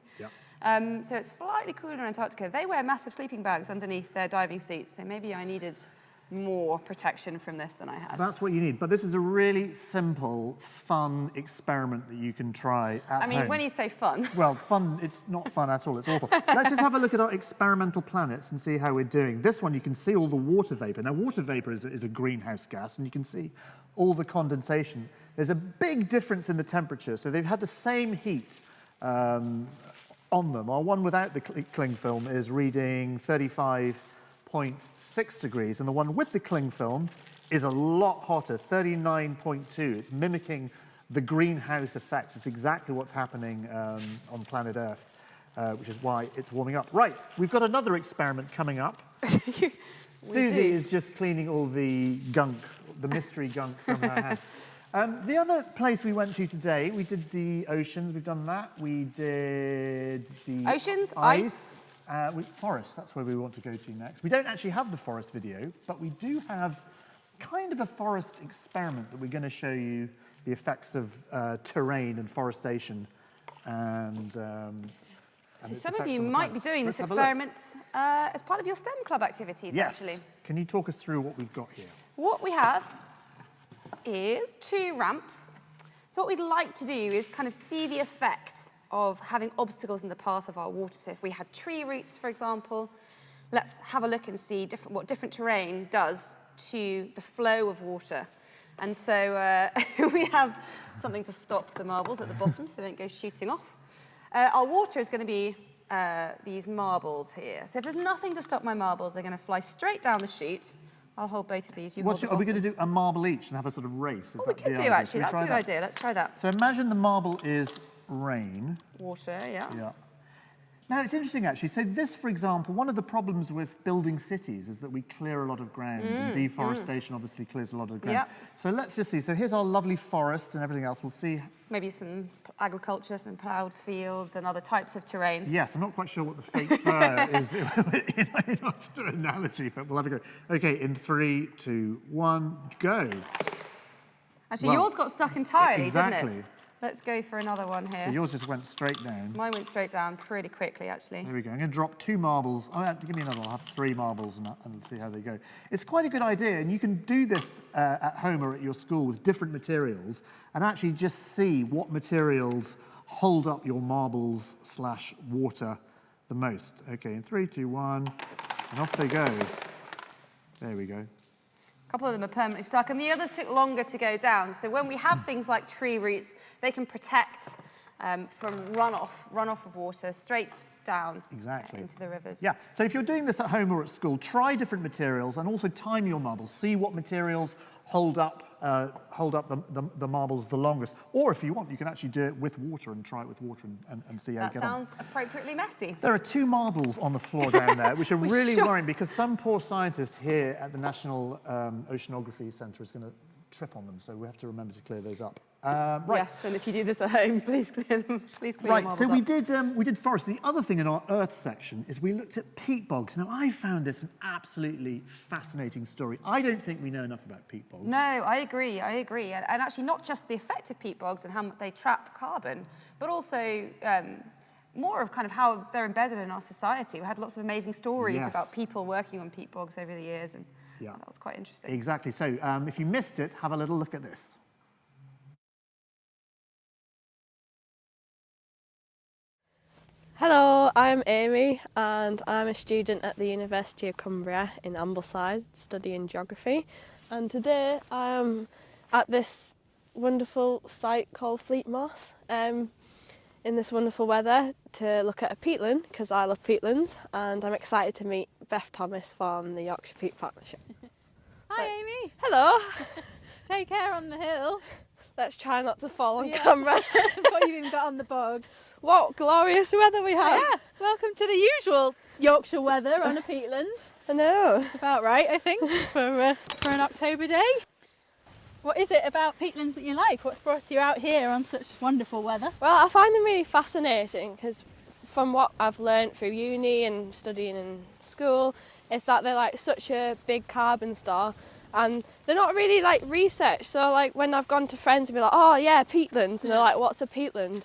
So it's slightly cooler in Antarctica. They wear massive sleeping bags underneath their diving suits, so maybe I needed more protection from this than I had. That's what you need. But this is a really simple, fun experiment that you can try at home. I mean, when you say fun. Well, fun, it's not fun at all. It's awful. Let's just have a look at our experimental planets and see how we're doing. This one, you can see all the water vapor. Now, water vapor is a greenhouse gas, and you can see all the condensation. There's a big difference in the temperature. So they've had the same heat on them. Our one without the cling film is reading 35.6 degrees, and the one with the cling film is a lot hotter, 39.2. It's mimicking the greenhouse effect. It's exactly what's happening on planet Earth, which is why it's warming up. Right, we've got another experiment coming up. Susie is just cleaning all the gunk, the mystery gunk from her hand. The other place we went to today, we did the oceans, we've done that. We did the oceans, ice. Forest, that's where we want to go to next. We don't actually have the forest video, but we do have kind of a forest experiment that we're going to show you the effects of terrain and forestation. And so some of you might be doing this experiment as part of your STEM club activities, actually. Can you talk us through what we've got here? What we have is 2 ramps. So what we'd like to do is kind of see the effect of having obstacles in the path of our water. So if we had tree roots, for example, let's have a look and see what different terrain does to the flow of water. And so we have something to stop the marbles at the bottom so they don't go shooting off. Our water is going to be these marbles here. So if there's nothing to stop my marbles, they're going to fly straight down the chute. I'll hold both of these. Are we going to do a marble each and have a sort of race? We could do, actually. That's a good idea. Let's try that. So imagine the marble is rain. Water, yeah. Now, it's interesting, actually. So this, for example, one of the problems with building cities is that we clear a lot of ground, and deforestation obviously clears a lot of ground. So let's just see. So here's our lovely forest and everything else. We'll see. Maybe some agriculture, some ploughed fields and other types of terrain. Yes, I'm not quite sure what the fake fur is in our sort of analogy, but we'll have a go. OK, in 3, 2, 1, go. Actually, yours got stuck entirely, didn't it? Let's go for another one here. So yours just went straight down. Mine went straight down pretty quickly, actually. There we go. I'm going to drop 2 marbles. Oh, give me another one. I'll have 3 marbles and see how they go. It's quite a good idea, and you can do this at home or at your school with different materials and actually just see what materials hold up your marbles/water the most. OK, in 3, 2, 1, and off they go. There we go. A couple of them are permanently stuck, and the others took longer to go down. So when we have things like tree roots, they can protect from runoff of water straight down into the rivers. Yeah, so if you're doing this at home or at school, try different materials and also time your marbles. See what materials hold up the marbles the longest. Or if you want, you can actually do it with water and try it with water and see how you get on. That sounds appropriately messy. There are 2 marbles on the floor down there, which are really worrying because some poor scientist here at the National Oceanography Centre is going to trip on them, so we have to remember to clear those up. Right. Yes, and if you do this at home, please clear them. Please clear your marbles so we up. did forest. The other thing in our Earth section is we looked at peat bogs. Now, I found this an absolutely fascinating story. I don't think we know enough about peat bogs. No, I agree. And actually, not just the effect of peat bogs and how they trap carbon, but also more of kind of how they're embedded in our society. We had lots of amazing stories about people working on peat bogs over the years, and that was quite interesting. Exactly. So if you missed it, have a little look at this. Hello, I'm Amy and I'm a student at the University of Cumbria in Ambleside studying geography, and today I'm at this wonderful site called Fleet Moss in this wonderful weather to look at a peatland because I love peatlands, and I'm excited to meet Beth Thomas from the Yorkshire Peat Partnership. Hi Amy. Hello. Take care on the hill. Let's try not to fall on camera. Before you even got on the bog. What glorious weather we have. Yeah, welcome to the usual Yorkshire weather on a peatland. I know. About right, I think, for an October day. What is it about peatlands that you like? What's brought you out here on such wonderful weather? Well, I find them really fascinating because from what I've learnt through uni and studying in school, is that they're like such a big carbon store. And they're not really like researched. So like when I've gone to friends and be like, oh yeah, peatlands, and they're like, what's a peatland?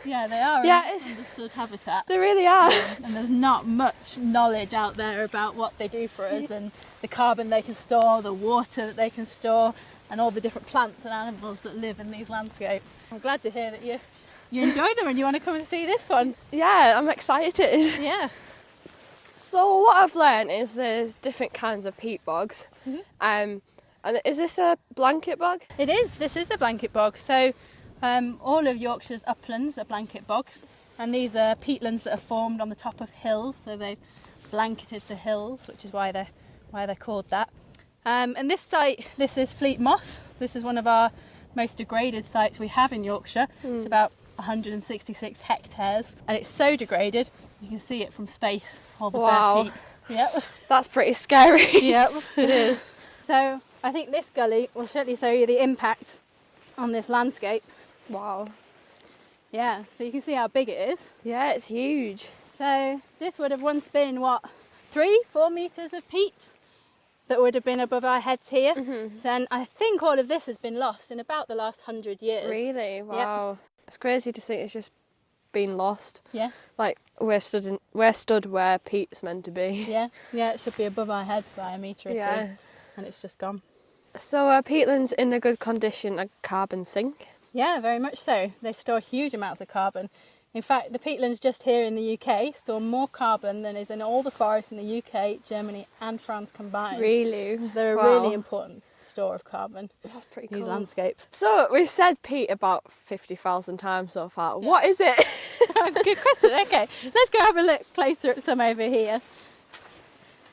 Yeah, they are an understood habitat. They really are. And there's not much knowledge out there about what they do for us and the carbon they can store, the water that they can store, and all the different plants and animals that live in these landscapes. I'm glad to hear that you enjoy them and you want to come and see this one. Yeah, I'm excited. Yeah. So what I've learned is there's different kinds of peat bogs. And is this a blanket bog? It is. This is a blanket bog. So all of Yorkshire's uplands are blanket bogs, and these are peatlands that are formed on the top of hills. So they've blanketed the hills, which is why they're called that. And this site, this is Fleet Moss. This is one of our most degraded sites we have in Yorkshire. It's about 166 hectares, and it's so degraded you can see it from space. All the bare peat. Yep. That's pretty scary. Yep, it is. So I think this gully will certainly show you the impact on this landscape. Wow. Yeah, so you can see how big it is. Yeah, it's huge. So this would have once been, 3-4 metres of peat that would have been above our heads here. So, and I think all of this has been lost in about the last 100 years. Really? Wow. Yep. It's crazy to think it's just been lost. Yeah. Like we're stood where peat's meant to be. Yeah, it should be above our heads by a metre or two, and it's just gone. So are peatlands in a good condition a carbon sink? Yeah, very much so. They store huge amounts of carbon. In fact, the peatlands just here in the UK store more carbon than is in all the forests in the UK, Germany and France combined. Really? So they're a really important store of carbon. That's pretty cool. These landscapes. So we've said peat about 50,000 times so far. Yeah. What is it? Good question. Okay, let's go have a look closer at some over here.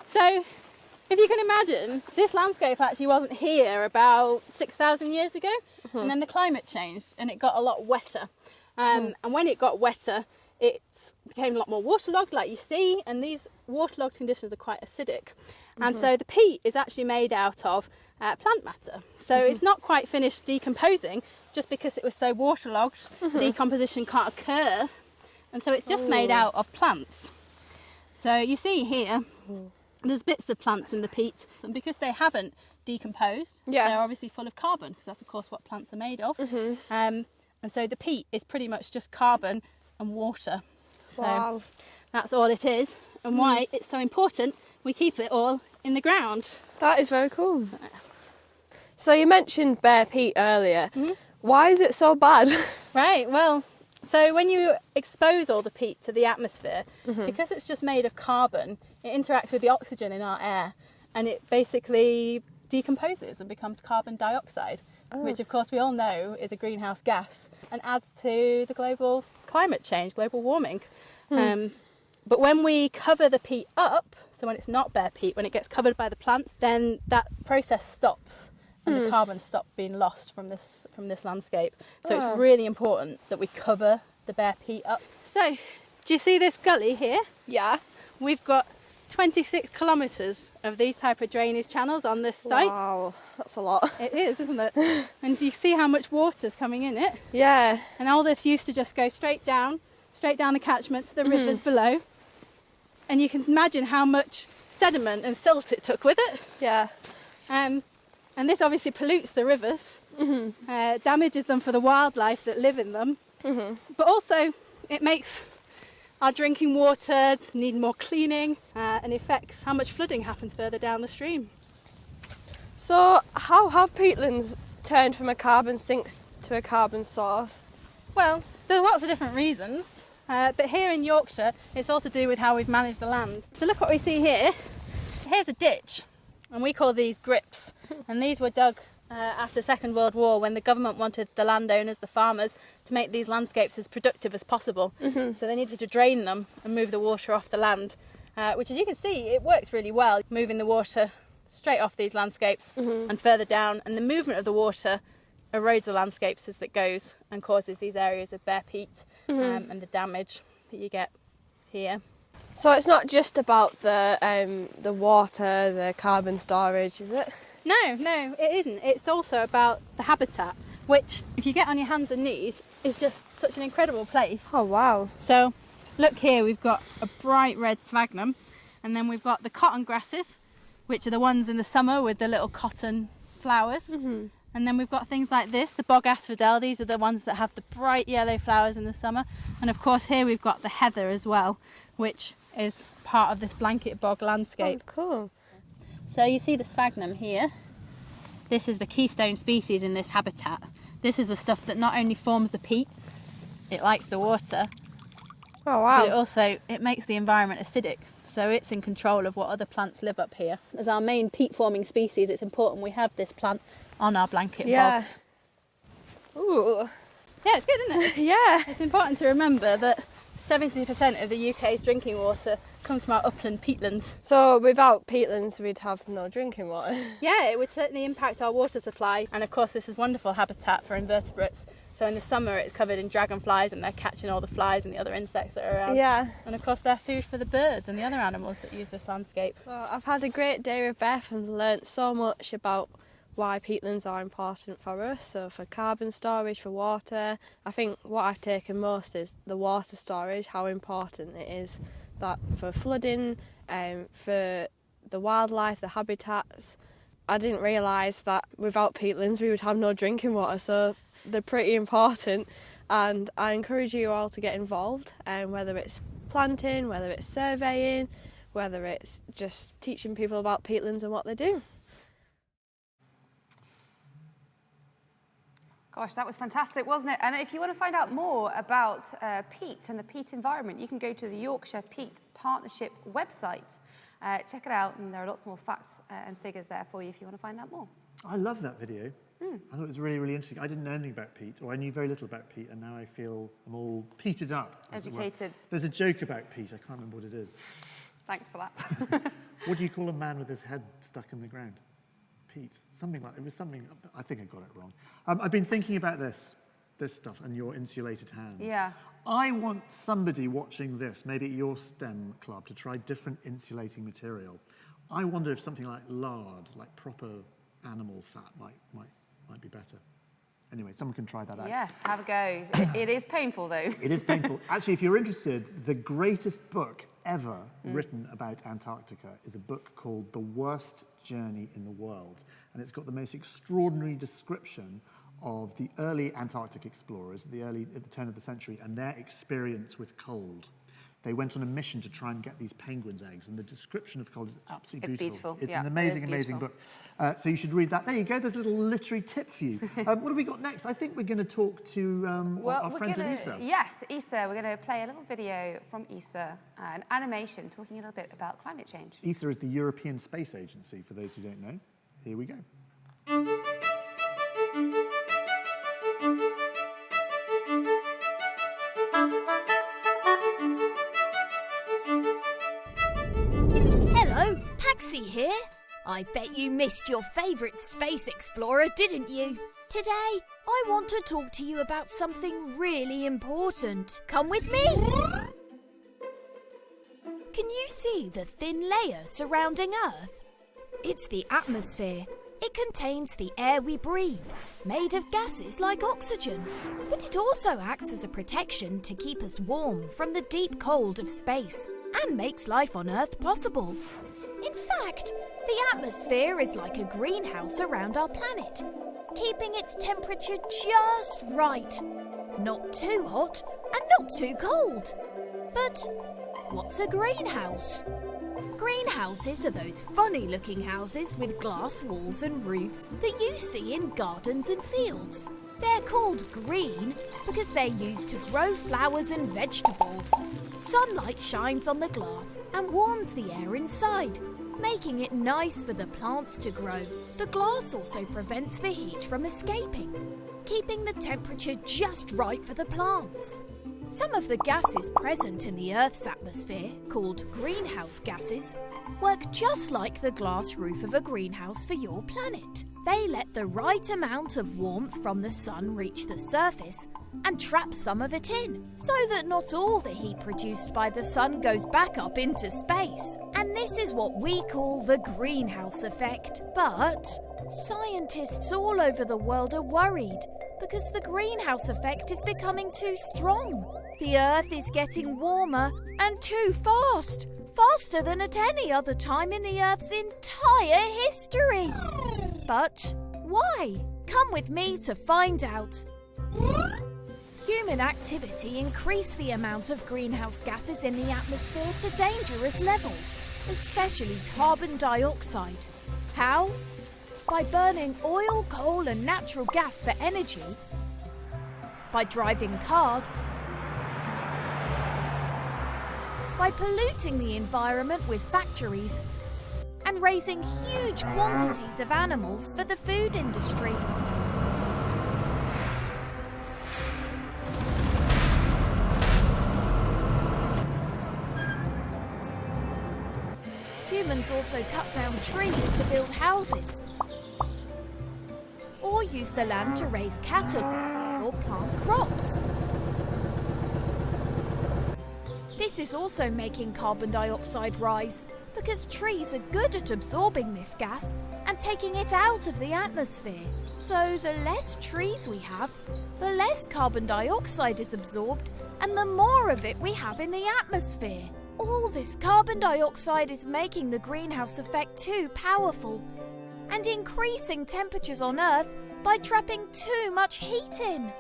So if you can imagine, this landscape actually wasn't here about 6,000 years ago, and then the climate changed and it got a lot wetter. And when it got wetter, it became a lot more waterlogged, like you see, and these waterlogged conditions are quite acidic. And so the peat is actually made out of plant matter. So it's not quite finished decomposing just because it was so waterlogged, decomposition can't occur. And so it's just made out of plants. So you see here, there's bits of plants in the peat, and because they haven't decomposed, they're obviously full of carbon, because that's of course what plants are made of. And so the peat is pretty much just carbon and water. So that's all it is, and why it's so important we keep it all in the ground. That is very cool. So you mentioned bare peat earlier. Why is it so bad? Right, well, so when you expose all the peat to the atmosphere, because it's just made of carbon, it interacts with the oxygen in our air, and it basically decomposes and becomes carbon dioxide, which of course we all know is a greenhouse gas and adds to the global climate change, global warming. But when we cover the peat up, so when it's not bare peat, when it gets covered by the plants, then that process stops and the carbon stops being lost from this landscape. So it's really important that we cover the bare peat up. So, do you see this gully here? Yeah. We've got 26 kilometres of these type of drainage channels on this site. Wow, that's a lot. It is, isn't it? And do you see how much water's coming in it? Yeah. And all this used to just go straight down the catchment to the rivers below. And you can imagine how much sediment and silt it took with it. Yeah. And this obviously pollutes the rivers, damages them for the wildlife that live in them, but also it makes our drinking water need more cleaning and affects how much flooding happens further down the stream. So how have peatlands turned from a carbon sink to a carbon source? Well, there's lots of different reasons, but here in Yorkshire it's all to do with how we've managed the land. So look what we see here. Here's a ditch, and we call these grips, and these were dug after the Second World War when the government wanted the landowners, the farmers, to make these landscapes as productive as possible. So they needed to drain them and move the water off the land, which as you can see, it works really well, moving the water straight off these landscapes and further down, and the movement of the water erodes the landscapes as it goes and causes these areas of bare peat and the damage that you get here. So it's not just about the water, the carbon storage, is it? No, it isn't. It's also about the habitat, which, if you get on your hands and knees, is just such an incredible place. Oh, wow. So look here, we've got a bright red sphagnum, and then we've got the cotton grasses, which are the ones in the summer with the little cotton flowers. And then we've got things like this, the bog asphodel. These are the ones that have the bright yellow flowers in the summer. And of course here we've got the heather as well, which is part of this blanket bog landscape. Oh, cool. So you see the sphagnum here. This is the keystone species in this habitat. This is the stuff that not only forms the peat, it likes the water, Oh, wow. but it makes the environment acidic. So it's in control of what other plants live up here. As our main peat-forming species, it's important we have this plant on our blanket bogs. Ooh. Yeah, it's good, isn't it? Yeah. It's important to remember that 70% of the UK's drinking water comes from our upland peatlands. So without peatlands, we'd have no drinking water. Yeah, it would certainly impact our water supply. And of course, this is wonderful habitat for invertebrates. So in the summer, it's covered in dragonflies and they're catching all the flies and the other insects that are around. Yeah. And of course, they're food for the birds and the other animals that use this landscape. So I've had a great day with Beth and learnt so much about why peatlands are important for us. So for carbon storage, for water. I think what I've taken most is the water storage, how important it is that for flooding, for the wildlife, the habitats. I didn't realise that without peatlands we would have no drinking water, so they're pretty important, and I encourage you all to get involved, whether it's planting, whether it's surveying, whether it's just teaching people about peatlands and what they do. Gosh, that was fantastic, wasn't it? And if you want to find out more about peat and the peat environment, you can go to the Yorkshire Peat Partnership website. Check it out, and there are lots more facts and figures there for you if you want to find out more. I love that video. I thought it was really, really interesting. I didn't know anything about peat, or I knew very little about peat, and now I feel I'm all peated up. Educated. There's a joke about peat. I can't remember what it is. Thanks for that. What do you call a man with his head stuck in the ground? Peat. Something like, it was something, I think I got it wrong. I've been thinking about this stuff and your insulated hands. Yeah. I want somebody watching this, maybe at your STEM club, to try different insulating material. I wonder if something like lard, like proper animal fat, might be better. Anyway, someone can try that out. Yes, have a go. It is painful, though. It is painful. Actually, if you're interested, the greatest book ever written about Antarctica is a book called The Worst Journey in the World. And it's got the most extraordinary description of the early Antarctic explorers at the turn of the century and their experience with cold. They went on a mission to try and get these penguins' eggs, and the description of cold is absolutely beautiful. It's an amazing, amazing book. So you should read that. There you go. There's a little literary tip for you. What have we got next? I think we're going to talk to our friends at ESA. Yes, ESA. We're going to play a little video from ESA, an animation talking a little bit about climate change. ESA is the European Space Agency, for those who don't know. Here we go. Hello, Paxi here. I bet you missed your favourite space explorer, didn't you? Today, I want to talk to you about something really important. Come with me. Can you see the thin layer surrounding Earth? It's the atmosphere. It contains the air we breathe, made of gases like oxygen. But it also acts as a protection to keep us warm from the deep cold of space and makes life on Earth possible. In fact, the atmosphere is like a greenhouse around our planet, keeping its temperature just right. Not too hot and not too cold. But what's a greenhouse? Greenhouses are those funny-looking houses with glass walls and roofs that you see in gardens and fields. They're called green because they're used to grow flowers and vegetables. Sunlight shines on the glass and warms the air inside, making it nice for the plants to grow. The glass also prevents the heat from escaping, keeping the temperature just right for the plants. Some of the gases present in the Earth's atmosphere, called greenhouse gases, work just like the glass roof of a greenhouse for your planet. They let the right amount of warmth from the sun reach the surface and trap some of it in, so that not all the heat produced by the sun goes back up into space. And this is what we call the greenhouse effect. But scientists all over the world are worried because the greenhouse effect is becoming too strong. The Earth is getting warmer and too fast. Faster than at any other time in the Earth's entire history. But why? Come with me to find out. Human activity increased the amount of greenhouse gases in the atmosphere to dangerous levels, especially carbon dioxide. How? By burning oil, coal and natural gas for energy, by driving cars, by polluting the environment with factories, and raising huge quantities of animals for the food industry. Humans also cut down trees to build houses, or use the land to raise cattle or plant crops. This is also making carbon dioxide rise, because trees are good at absorbing this gas and taking it out of the atmosphere. So the less trees we have, the less carbon dioxide is absorbed and the more of it we have in the atmosphere. All this carbon dioxide is making the greenhouse effect too powerful and increasing temperatures on Earth by trapping too much heat in.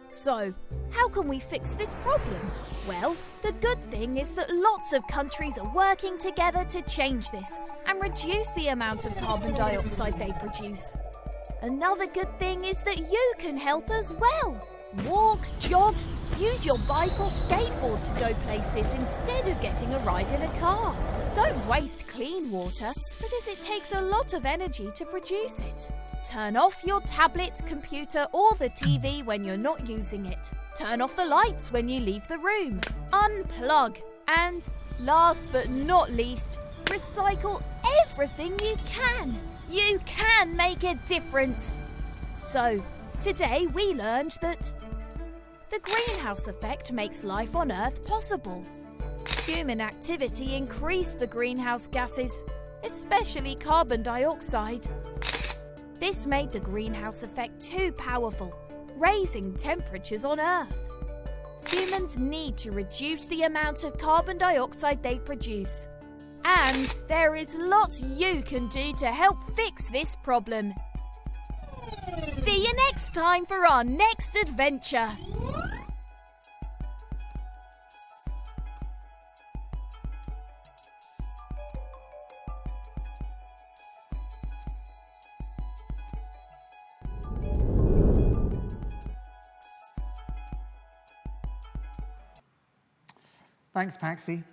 So, how can we fix this problem? Well, the good thing is that lots of countries are working together to change this and reduce the amount of carbon dioxide they produce. Another good thing is that you can help as well. Walk, jog, use your bike or skateboard to go places instead of getting a ride in a car. Don't waste clean water because it takes a lot of energy to produce it. Turn off your tablet, computer or the TV when you're not using it. Turn off the lights when you leave the room. Unplug. And last but not least, recycle everything you can. You can make a difference. So, today we learned that the greenhouse effect makes life on Earth possible. Human activity increased the greenhouse gases, especially carbon dioxide. This made the greenhouse effect too powerful, raising temperatures on Earth. Humans need to reduce the amount of carbon dioxide they produce. And there is lots you can do to help fix this problem. See you next time for our next adventure. Thanks, Paxi.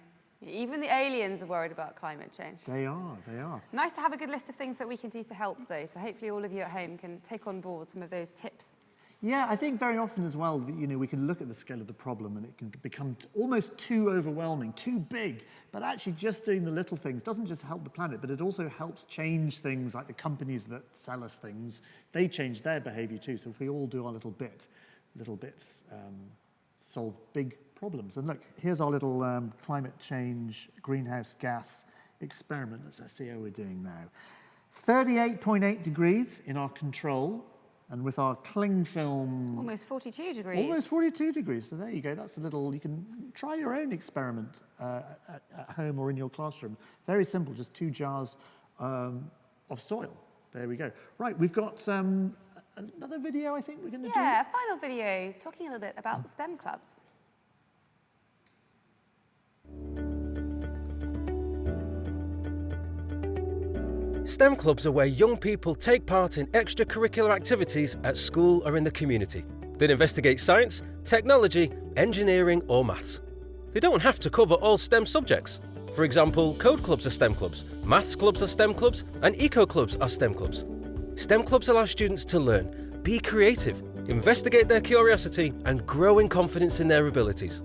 Even the aliens are worried about climate change. They are, they are. Nice to have a good list of things that we can do to help, though, so hopefully all of you at home can take on board some of those tips. Yeah, I think very often as well, you know, we can look at the scale of the problem and it can become almost too overwhelming, too big. But actually just doing the little things doesn't just help the planet, but it also helps change things like the companies that sell us things. They change their behavior too. So if we all do our little bits solve big problems. And look, here's our little climate change greenhouse gas experiment. Let's see how we're doing now. 38.8 degrees in our control, and with our cling film... Almost 42 degrees. Almost 42 degrees. So there you go. That's a little... You can try your own experiment at home or in your classroom. Very simple, just 2 jars of soil. There we go. Right, we've got another video I think we're going to do. Yeah, a final video talking a little bit about STEM clubs. STEM clubs are where young people take part in extracurricular activities at school or in the community. They investigate science, technology, engineering or maths. They don't have to cover all STEM subjects. For example, code clubs are STEM clubs, maths clubs are STEM clubs, and eco clubs are STEM clubs. STEM clubs allow students to learn, be creative, investigate their curiosity, and grow in confidence in their abilities.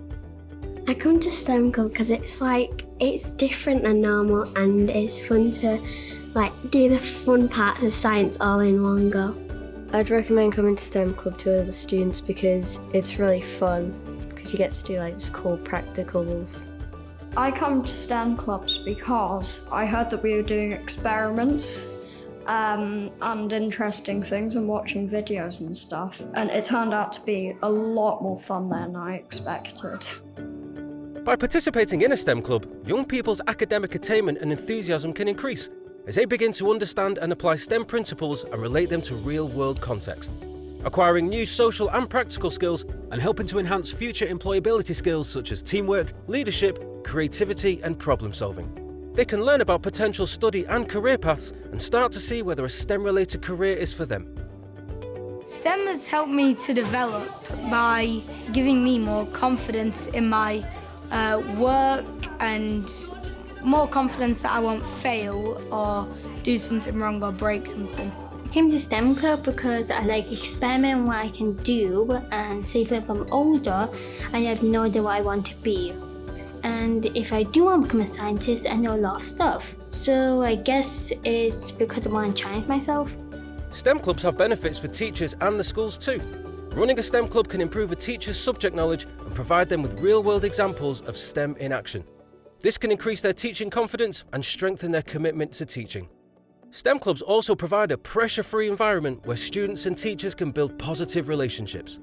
I come to STEM club because it's different than normal and it's fun to like do the fun parts of science all in one go. I'd recommend coming to STEM Club to other students because it's really fun, because you get to do like these cool practicals. I come to STEM clubs because I heard that we were doing experiments and interesting things and watching videos and stuff, and it turned out to be a lot more fun than I expected. By participating in a STEM club, young people's academic attainment and enthusiasm can increase as they begin to understand and apply STEM principles and relate them to real-world context, acquiring new social and practical skills and helping to enhance future employability skills such as teamwork, leadership, creativity and problem solving. They can learn about potential study and career paths and start to see whether a STEM-related career is for them. STEM has helped me to develop by giving me more confidence in my work and more confidence that I won't fail or do something wrong or break something. I came to STEM Club because I like experimenting what I can do, and say if I'm older, I have no idea what I want to be. And if I do want to become a scientist, I know a lot of stuff. So I guess it's because I want to challenge myself. STEM clubs have benefits for teachers and the schools too. Running a STEM club can improve a teacher's subject knowledge and provide them with real-world examples of STEM in action. This can increase their teaching confidence and strengthen their commitment to teaching. STEM clubs also provide a pressure-free environment where students and teachers can build positive relationships.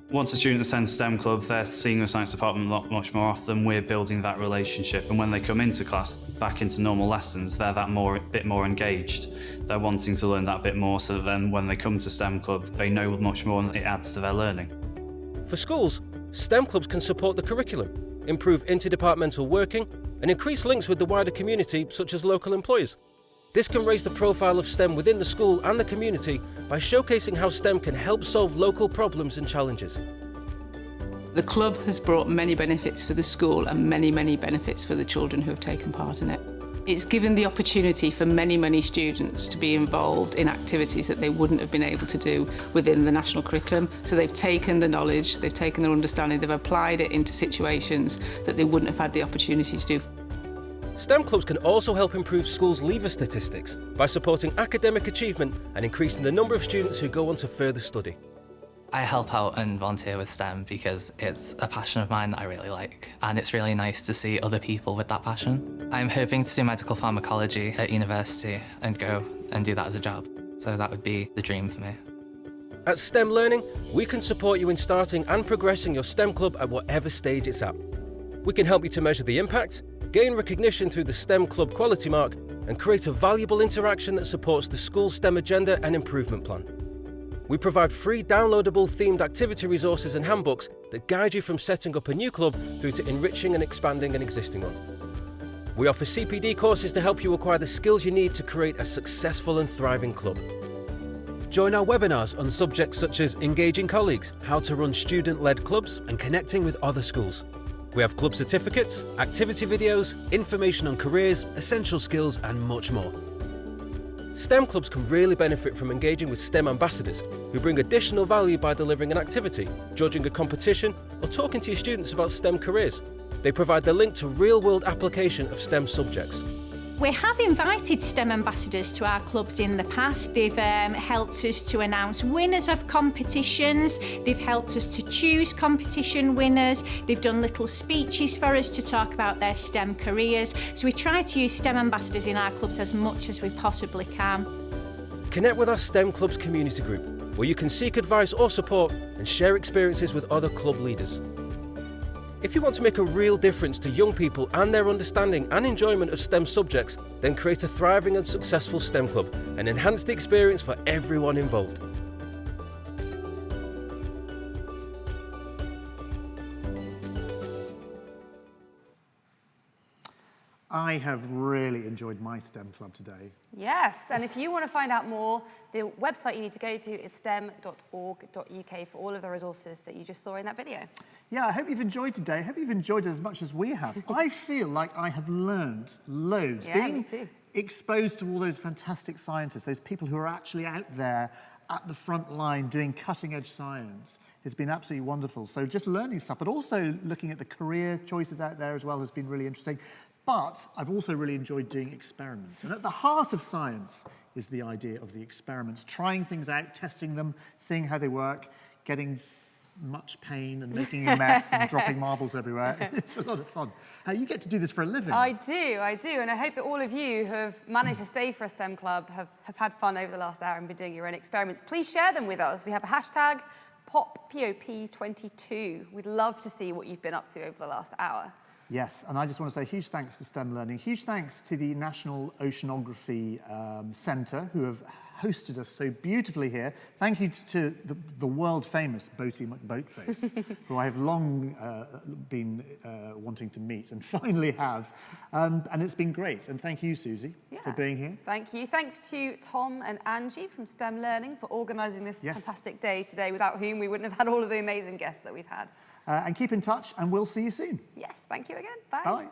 Once a student attends STEM Club, they're seeing the science department much more often. We're building that relationship, and when they come into class, back into normal lessons, they're bit more engaged. They're wanting to learn that bit more, so that then when they come to STEM Club, they know much more and it adds to their learning. For schools, STEM clubs can support the curriculum, improve interdepartmental working, and increase links with the wider community, such as local employers. This can raise the profile of STEM within the school and the community by showcasing how STEM can help solve local problems and challenges. The club has brought many benefits for the school and many benefits for the children who have taken part in it. It's given the opportunity for many students to be involved in activities that they wouldn't have been able to do within the national curriculum. So they've taken the knowledge, they've taken their understanding, they've applied it into situations that they wouldn't have had the opportunity to do. STEM clubs can also help improve schools' leaver statistics by supporting academic achievement and increasing the number of students who go on to further study. I help out and volunteer with STEM because it's a passion of mine that I really like, and it's really nice to see other people with that passion. I'm hoping to do medical pharmacology at university and go and do that as a job, so that would be the dream for me. At STEM Learning, we can support you in starting and progressing your STEM club at whatever stage it's at. We can help you to measure the impact, gain recognition through the STEM Club Quality Mark, and create a valuable interaction that supports the school's STEM agenda and improvement plan. We provide free downloadable themed activity resources and handbooks that guide you from setting up a new club through to enriching and expanding an existing one. We offer CPD courses to help you acquire the skills you need to create a successful and thriving club. Join our webinars on subjects such as engaging colleagues, how to run student-led clubs, and connecting with other schools. We have club certificates, activity videos, information on careers, essential skills, and much more. STEM clubs can really benefit from engaging with STEM ambassadors who bring additional value by delivering an activity, judging a competition, or talking to your students about STEM careers. They provide the link to real-world application of STEM subjects. We have invited STEM ambassadors to our clubs in the past. They've helped us to announce winners of competitions. They've helped us to choose competition winners. They've done little speeches for us to talk about their STEM careers. So we try to use STEM ambassadors in our clubs as much as we possibly can. Connect with our STEM Clubs community group, where you can seek advice or support and share experiences with other club leaders. If you want to make a real difference to young people and their understanding and enjoyment of STEM subjects, then create a thriving and successful STEM club and enhance the experience for everyone involved. I have really enjoyed my STEM club today. Yes, and if you want to find out more, the website you need to go to is stem.org.uk for all of the resources that you just saw in that video. Yeah, I hope you've enjoyed today. I hope you've enjoyed it as much as we have. I feel like I have learned loads. Yeah, me too. Exposed to all those fantastic scientists, those people who are actually out there at the front line doing cutting-edge science has been absolutely wonderful. So just learning stuff, but also looking at the career choices out there as well has been really interesting. But I've also really enjoyed doing experiments. And at the heart of science is the idea of the experiments, trying things out, testing them, seeing how they work, getting much pain and making a mess and dropping marbles everywhere. It's a lot of fun. You get to do this for a living. I do, and I hope that all of you who have managed to stay for a STEM club have had fun over the last hour and been doing your own experiments. Please share them with us. We have a hashtag POP22. We'd love to see what you've been up to over the last hour. Yes, and I just want to say huge thanks to STEM Learning, huge thanks to the National Oceanography Centre, who have hosted us so beautifully here. Thank you to the world-famous Boaty McBoatface, who I have long been wanting to meet and finally have. And it's been great. And thank you, Susie, for being here. Thank you. Thanks to Tom and Angie from STEM Learning for organising this fantastic day today, without whom we wouldn't have had all of the amazing guests that we've had. And keep in touch, and we'll see you soon. Yes, thank you again. Bye. Bye.